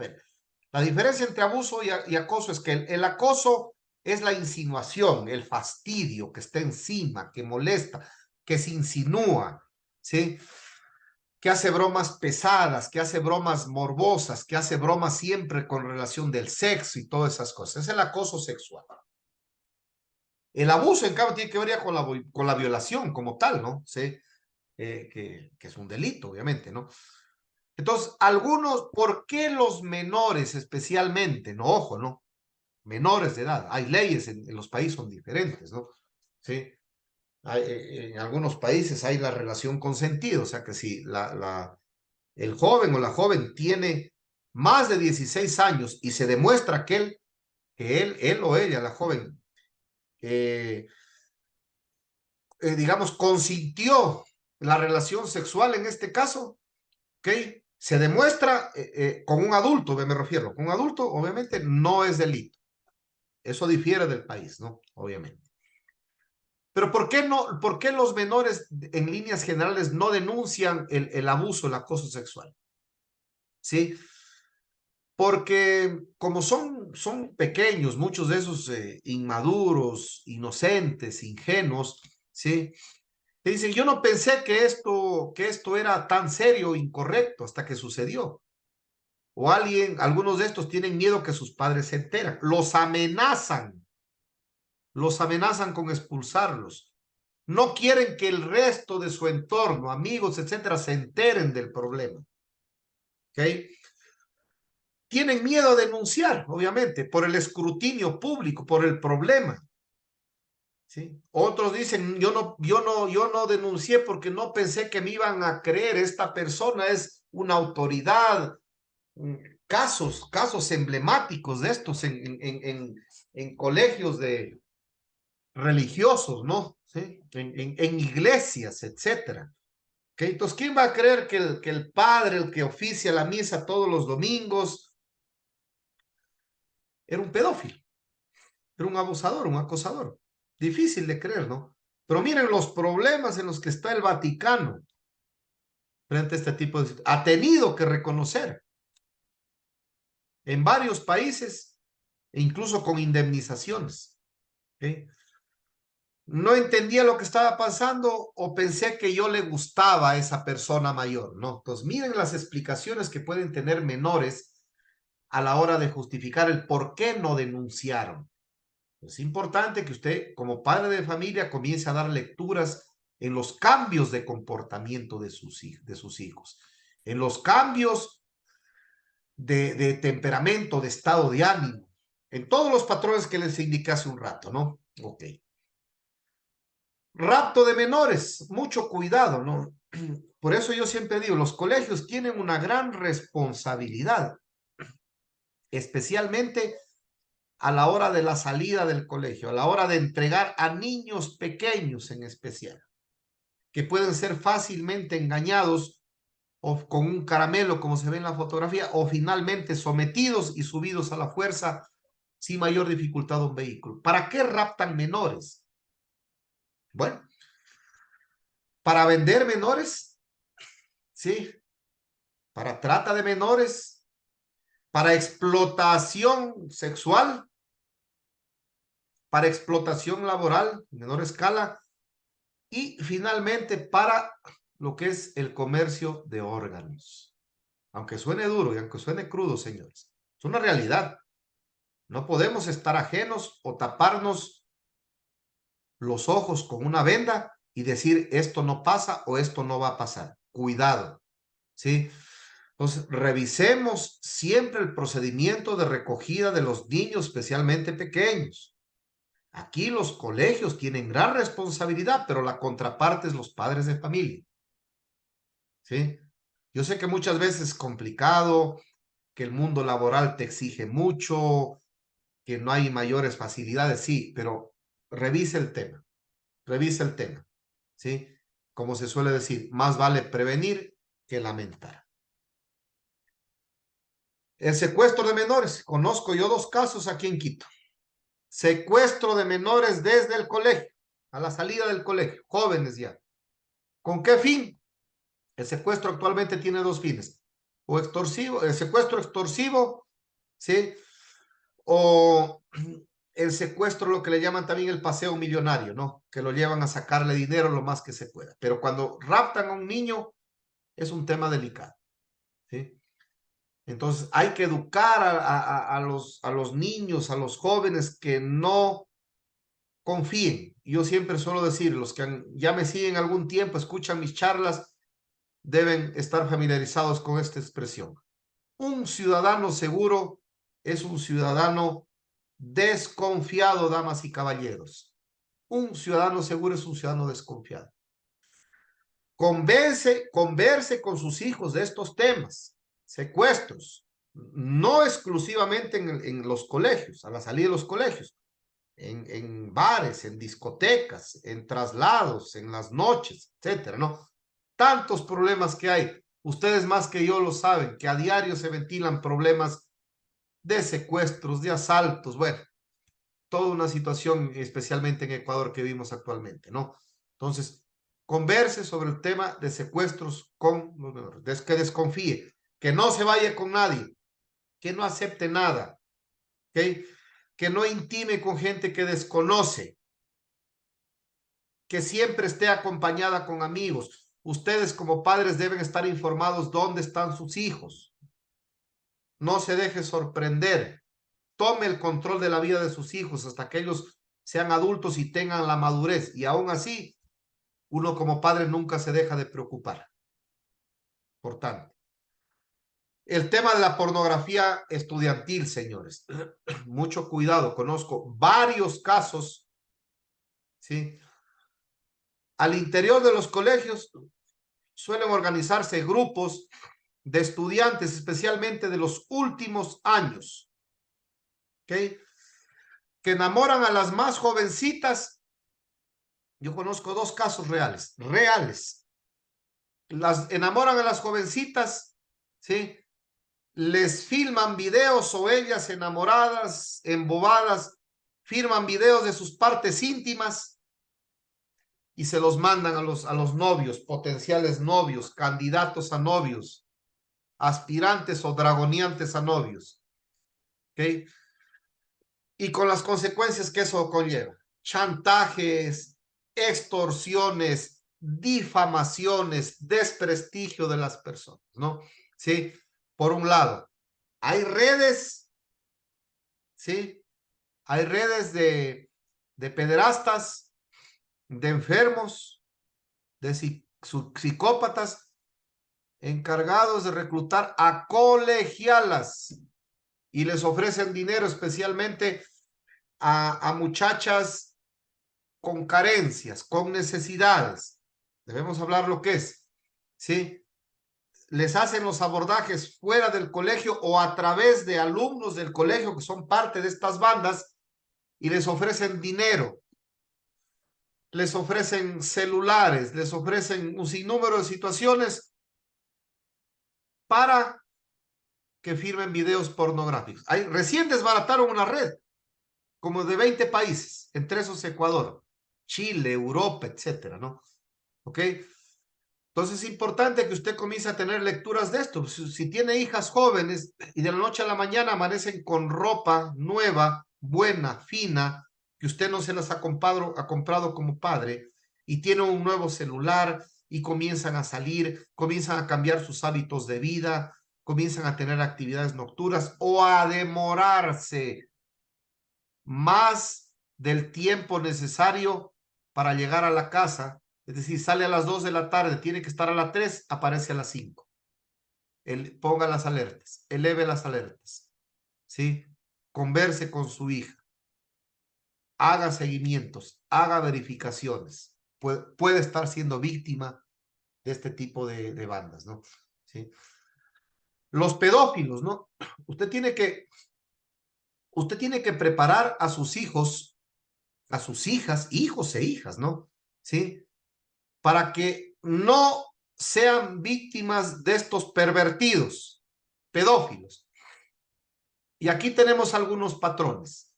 La diferencia entre abuso y acoso es que el acoso es la insinuación, el fastidio que está encima, que molesta, que se insinúa, ¿sí? Que hace bromas pesadas, que hace bromas morbosas, que hace bromas siempre con relación del sexo y todas esas cosas. Es el acoso sexual. El abuso, en cambio, tiene que ver ya con la violación como tal, ¿no? Sí, que es un delito, obviamente, ¿no? Entonces, algunos, ¿por qué los menores especialmente? No, ojo, ¿no? Menores de edad. Hay leyes en los países son diferentes, ¿no? Sí. En algunos países hay la relación consentida, o sea que si el joven o la joven tiene más de 16 años y se demuestra que él o ella, la joven, digamos, consintió la relación sexual en este caso, ¿ok? Se demuestra con un adulto, me refiero, con un adulto, obviamente no es delito. Eso difiere del país, ¿no? Obviamente. Pero ¿por qué no? ¿Por qué los menores en líneas generales no denuncian el abuso, el acoso sexual? ¿Sí? Porque como son pequeños, muchos de esos inmaduros, inocentes, ingenuos, ¿sí? Te dicen, yo no pensé que esto era tan serio, incorrecto, hasta que sucedió. O algunos de estos tienen miedo que sus padres se enteran. Los amenazan con expulsarlos. No quieren que el resto de su entorno, amigos, etcétera, se enteren del problema. ¿Ok? Tienen miedo a denunciar, obviamente, por el escrutinio público, por el problema. ¿Sí? Otros dicen, yo no denuncié porque no pensé que me iban a creer. Esta persona es una autoridad. Casos emblemáticos de estos en colegios religiosos, ¿no? ¿Sí? En iglesias, etcétera. ¿Okay? Entonces, ¿quién va a creer que el padre, el que oficia la misa todos los domingos, era un pedófilo, era un abusador, un acosador? Difícil de creer, ¿no? Pero miren los problemas en los que está el Vaticano frente a este tipo de... Ha tenido que reconocer en varios países, e incluso con indemnizaciones. ¿Okay? No entendía lo que estaba pasando o pensé que yo le gustaba a esa persona mayor, ¿no? Entonces, miren las explicaciones que pueden tener menores a la hora de justificar el por qué no denunciaron. Es importante que usted, como padre de familia, comience a dar lecturas en los cambios de comportamiento de sus hijos, en los cambios de temperamento, de estado de ánimo, en todos los patrones que les indiqué hace un rato, ¿no? Ok. Rapto de menores, mucho cuidado, ¿no? Por eso yo siempre digo, los colegios tienen una gran responsabilidad, especialmente a la hora de la salida del colegio, a la hora de entregar a niños pequeños en especial, que pueden ser fácilmente engañados o con un caramelo, como se ve en la fotografía, o finalmente sometidos y subidos a la fuerza sin mayor dificultad un vehículo. ¿Para qué raptan menores? Bueno, para vender menores, sí, para trata de menores, para explotación sexual, para explotación laboral, menor escala, y finalmente para lo que es el comercio de órganos. Aunque suene duro y aunque suene crudo, señores, es una realidad. No podemos estar ajenos o taparnos los ojos con una venda y decir esto no pasa o esto no va a pasar. Cuidado, ¿sí? Entonces, revisemos siempre el procedimiento de recogida de los niños, especialmente pequeños. Aquí los colegios tienen gran responsabilidad, pero la contraparte es los padres de familia, ¿sí? Yo sé que muchas veces es complicado, que el mundo laboral te exige mucho, que no hay mayores facilidades, sí, pero revise el tema, ¿sí? Como se suele decir, más vale prevenir que lamentar. El secuestro de menores, conozco yo 2 casos aquí en Quito. Secuestro de menores desde el colegio, a la salida del colegio, jóvenes ya. ¿Con qué fin? El secuestro actualmente tiene 2 fines. O extorsivo, el secuestro extorsivo, ¿sí? O el secuestro, lo que le llaman también el paseo millonario, ¿no? Que lo llevan a sacarle dinero lo más que se pueda. Pero cuando raptan a un niño, es un tema delicado, ¿sí? Entonces hay que educar a los niños, a los jóvenes que no confíen. Yo siempre suelo decir, los que ya me siguen algún tiempo, escuchan mis charlas, deben estar familiarizados con esta expresión. Un ciudadano seguro es un ciudadano desconfiado, damas y caballeros. Un ciudadano seguro es un ciudadano desconfiado. Converse con sus hijos de estos temas, secuestros, no exclusivamente en los colegios, a la salida de los colegios, en bares, en discotecas, en traslados, en las noches, etcétera, ¿no? Tantos problemas que hay. Ustedes más que yo lo saben, que a diario se ventilan problemas de secuestros, de asaltos, bueno, toda una situación, especialmente en Ecuador que vivimos actualmente, ¿no? Entonces, converse sobre el tema de secuestros con los menores, que desconfíe, que no se vaya con nadie, que no acepte nada, ¿ok? Que no intime con gente que desconoce, que siempre esté acompañada con amigos. Ustedes como padres deben estar informados dónde están sus hijos. No se deje sorprender. Tome el control de la vida de sus hijos hasta que ellos sean adultos y tengan la madurez. Y aún así, uno como padre nunca se deja de preocupar. Por tanto, el tema de la pornografía estudiantil, señores. Mucho cuidado. Conozco varios casos, ¿sí? Al interior de los colegios suelen organizarse grupos de estudiantes, especialmente de los últimos años, ¿ok? Que enamoran a las más jovencitas. Yo conozco 2 casos reales. Las enamoran a las jovencitas, ¿sí? Les filman videos o ellas enamoradas, embobadas, firman videos de sus partes íntimas y se los mandan a los novios, potenciales novios, candidatos a novios, aspirantes o dragoneantes a novios, ¿ok? Y con las consecuencias que eso conlleva. Chantajes, extorsiones, difamaciones, desprestigio de las personas, ¿no? Sí, por un lado, hay redes, ¿sí? Hay redes de pederastas, de enfermos, de psicópatas encargados de reclutar a colegialas y les ofrecen dinero especialmente a muchachas con carencias, con necesidades. Debemos hablar lo que es, ¿sí? Les hacen los abordajes fuera del colegio o a través de alumnos del colegio que son parte de estas bandas y les ofrecen dinero, les ofrecen celulares, les ofrecen un sinnúmero de situaciones para que firmen videos pornográficos. Recién desbarataron una red. como de 20 países, entre esos Ecuador, Chile, Europa, etcétera, ¿no? ¿Ok? Entonces es importante que usted comience a tener lecturas de esto. Si tiene hijas jóvenes y de la noche a la mañana amanecen con ropa nueva, buena, fina, que usted no se las ha comprado como padre, y tiene un nuevo celular y comienzan a salir, comienzan a cambiar sus hábitos de vida, comienzan a tener actividades nocturnas o a demorarse más del tiempo necesario para llegar a la casa. Es decir, sale a las 2 de la tarde, tiene que estar a las 3, aparece a las 5. Ponga las alertas, eleve las alertas, ¿sí? Converse con su hija, haga seguimientos, haga verificaciones. Puede estar siendo víctima de este tipo de bandas, ¿no? ¿Sí? Los pedófilos, ¿no? Usted tiene que preparar a sus hijos, a sus hijas, hijos e hijas, ¿no? ¿Sí? Para que no sean víctimas de estos pervertidos, pedófilos. Y aquí tenemos algunos patrones.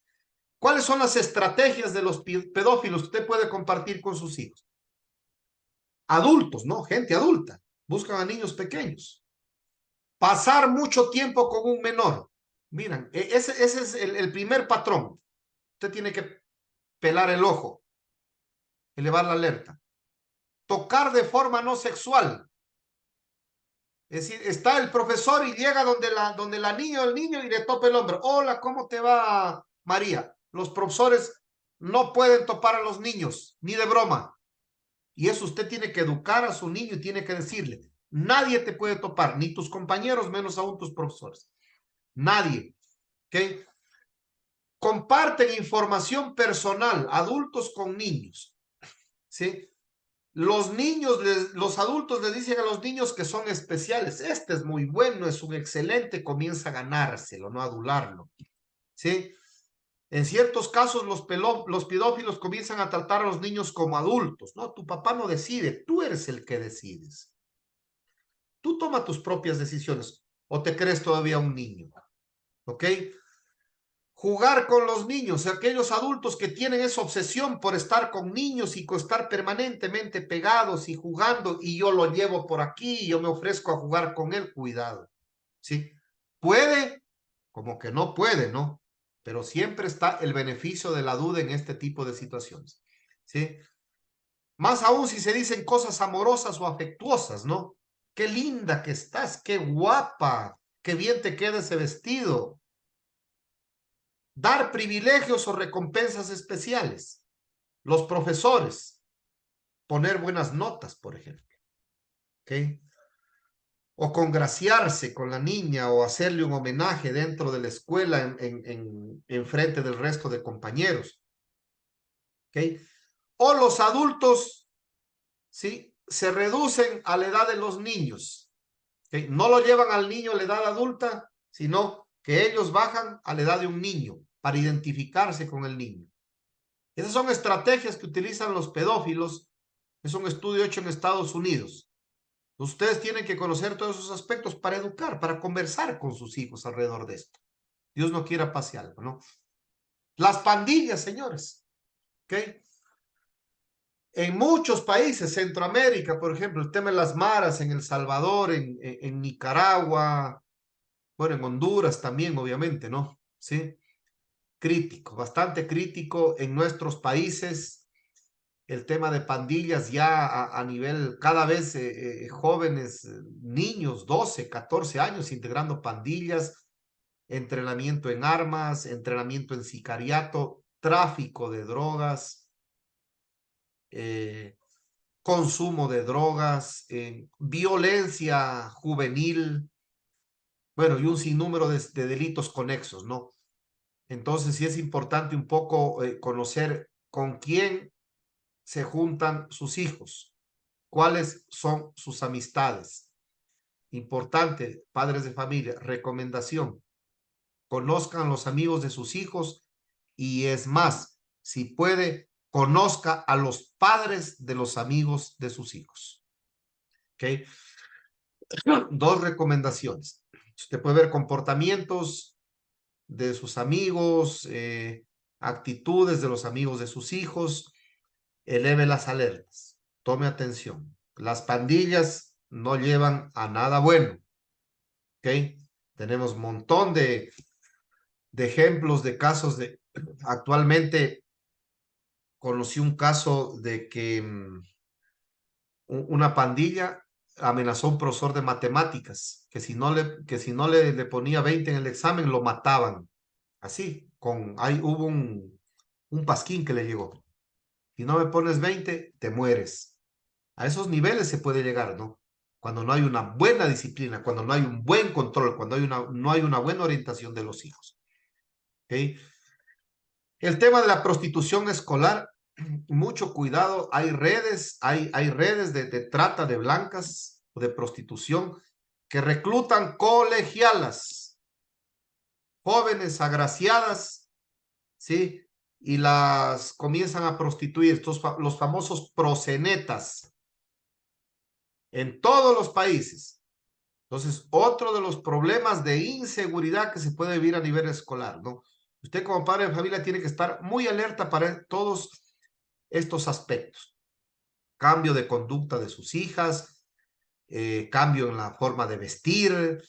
¿Cuáles son las estrategias de los pedófilos que usted puede compartir con sus hijos? Adultos, ¿no? Gente adulta. Buscan a niños pequeños. Pasar mucho tiempo con un menor. Miren, ese es el primer patrón. Usted tiene que pelar el ojo, elevar la alerta. Tocar de forma no sexual. Es decir, está el profesor y llega donde la niña o el niño y le topa el hombro. Hola, ¿cómo te va, María? Los profesores no pueden topar a los niños, ni de broma. Y eso usted tiene que educar a su niño y tiene que decirle, nadie te puede topar, ni tus compañeros, menos aún tus profesores. Nadie. ¿Ok? Comparten información personal, adultos con niños. ¿Sí? Los adultos les dicen a los niños que son especiales. Este es muy bueno, es un excelente, comienza a ganárselo, no a adularlo. ¿Sí? En ciertos casos los pedófilos comienzan a tratar a los niños como adultos. No, tu papá no decide, tú eres el que decides. Tú toma tus propias decisiones o te crees todavía un niño. ¿Ok? Jugar con los niños, aquellos adultos que tienen esa obsesión por estar con niños y con estar permanentemente pegados y jugando, y yo lo llevo por aquí y yo me ofrezco a jugar con él, cuidado. ¿Sí? Puede, como que no puede, ¿no? Pero siempre está el beneficio de la duda en este tipo de situaciones. ¿Sí? Más aún si se dicen cosas amorosas o afectuosas, ¿no? Qué linda que estás, qué guapa, qué bien te queda ese vestido. Dar privilegios o recompensas especiales. Los profesores, poner buenas notas, por ejemplo. ¿Ok? O congraciarse con la niña o hacerle un homenaje dentro de la escuela en frente del resto de compañeros. ¿Ok? O los adultos, ¿sí? Se reducen a la edad de los niños. ¿Ok? No lo llevan al niño a la edad adulta, sino que ellos bajan a la edad de un niño para identificarse con el niño. Esas son estrategias que utilizan los pedófilos. Es un estudio hecho en Estados Unidos. Ustedes tienen que conocer todos esos aspectos para educar, para conversar con sus hijos alrededor de esto. Dios no quiera pase algo, ¿no? Las pandillas, señores. ¿Ok? En muchos países, Centroamérica, por ejemplo, el tema de las maras, en El Salvador, en Nicaragua, bueno, en Honduras también, obviamente, ¿no? Sí. Crítico, bastante crítico en nuestros países. El tema de pandillas ya a nivel cada vez jóvenes, niños, 12, 14 años integrando pandillas, entrenamiento en armas, entrenamiento en sicariato, tráfico de drogas, eh, consumo de drogas, violencia juvenil, bueno, y un sinnúmero de delitos conexos, ¿no? Entonces sí es importante un poco conocer con quién se juntan sus hijos, cuáles son sus amistades. Importante, padres de familia, recomendación, conozcan los amigos de sus hijos y es más, si puede, conozca a los padres de los amigos de sus hijos. ¿Ok? Dos recomendaciones. Usted puede ver comportamientos de sus amigos, actitudes de los amigos de sus hijos, eleve las alertas. Tome atención. Las pandillas no llevan a nada bueno. ¿Ok? Tenemos un montón de ejemplos de casos de... Actualmente conocí un caso de que una pandilla amenazó a un profesor de matemáticas, que si no le ponía 20 en el examen, lo mataban. Así, ahí hubo un pasquín que le llegó. Si no me pones 20, te mueres. A esos niveles se puede llegar, ¿no? Cuando no hay una buena disciplina, cuando no hay un buen control, cuando no hay una buena orientación de los hijos. ¿Okay? El tema de la prostitución escolar, mucho cuidado. Hay redes de trata de blancas o de prostitución que reclutan colegialas, jóvenes agraciadas, ¿sí? Y las comienzan a prostituir, los famosos proxenetas, en todos los países. Entonces, otro de los problemas de inseguridad que se puede vivir a nivel escolar, ¿no? Usted como padre de familia tiene que estar muy alerta para todos estos aspectos. Cambio de conducta de sus hijas, cambio en la forma de vestir,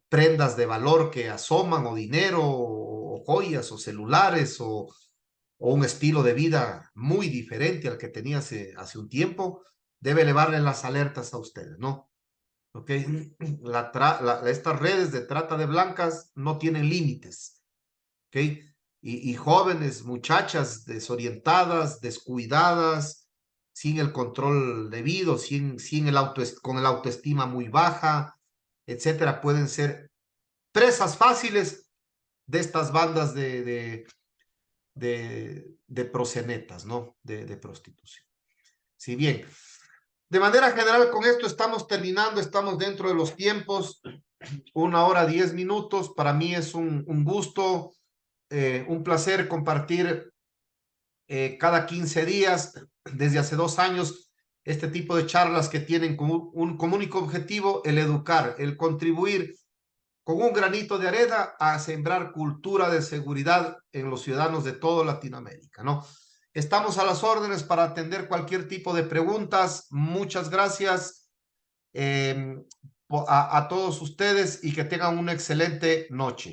prendas de valor que asoman, o dinero, o joyas, o celulares, o un estilo de vida muy diferente al que tenía hace un tiempo, debe elevarle las alertas a ustedes, ¿no? ¿Ok? Estas redes de trata de blancas no tienen límites, ¿ok? Y jóvenes, muchachas desorientadas, descuidadas, sin el control debido, con el autoestima muy baja, etcétera, pueden ser presas fáciles de estas bandas de proxenetas, ¿no? De prostitución. Si bien, de manera general, con esto estamos terminando, estamos dentro de los tiempos, 1 hora 10 minutos. Para mí es un gusto, un placer compartir cada 15 días, desde hace 2 años, este tipo de charlas que tienen como un único objetivo el educar, el contribuir con un granito de arena a sembrar cultura de seguridad en los ciudadanos de toda Latinoamérica, ¿no? Estamos a las órdenes para atender cualquier tipo de preguntas. Muchas gracias a todos ustedes y que tengan una excelente noche.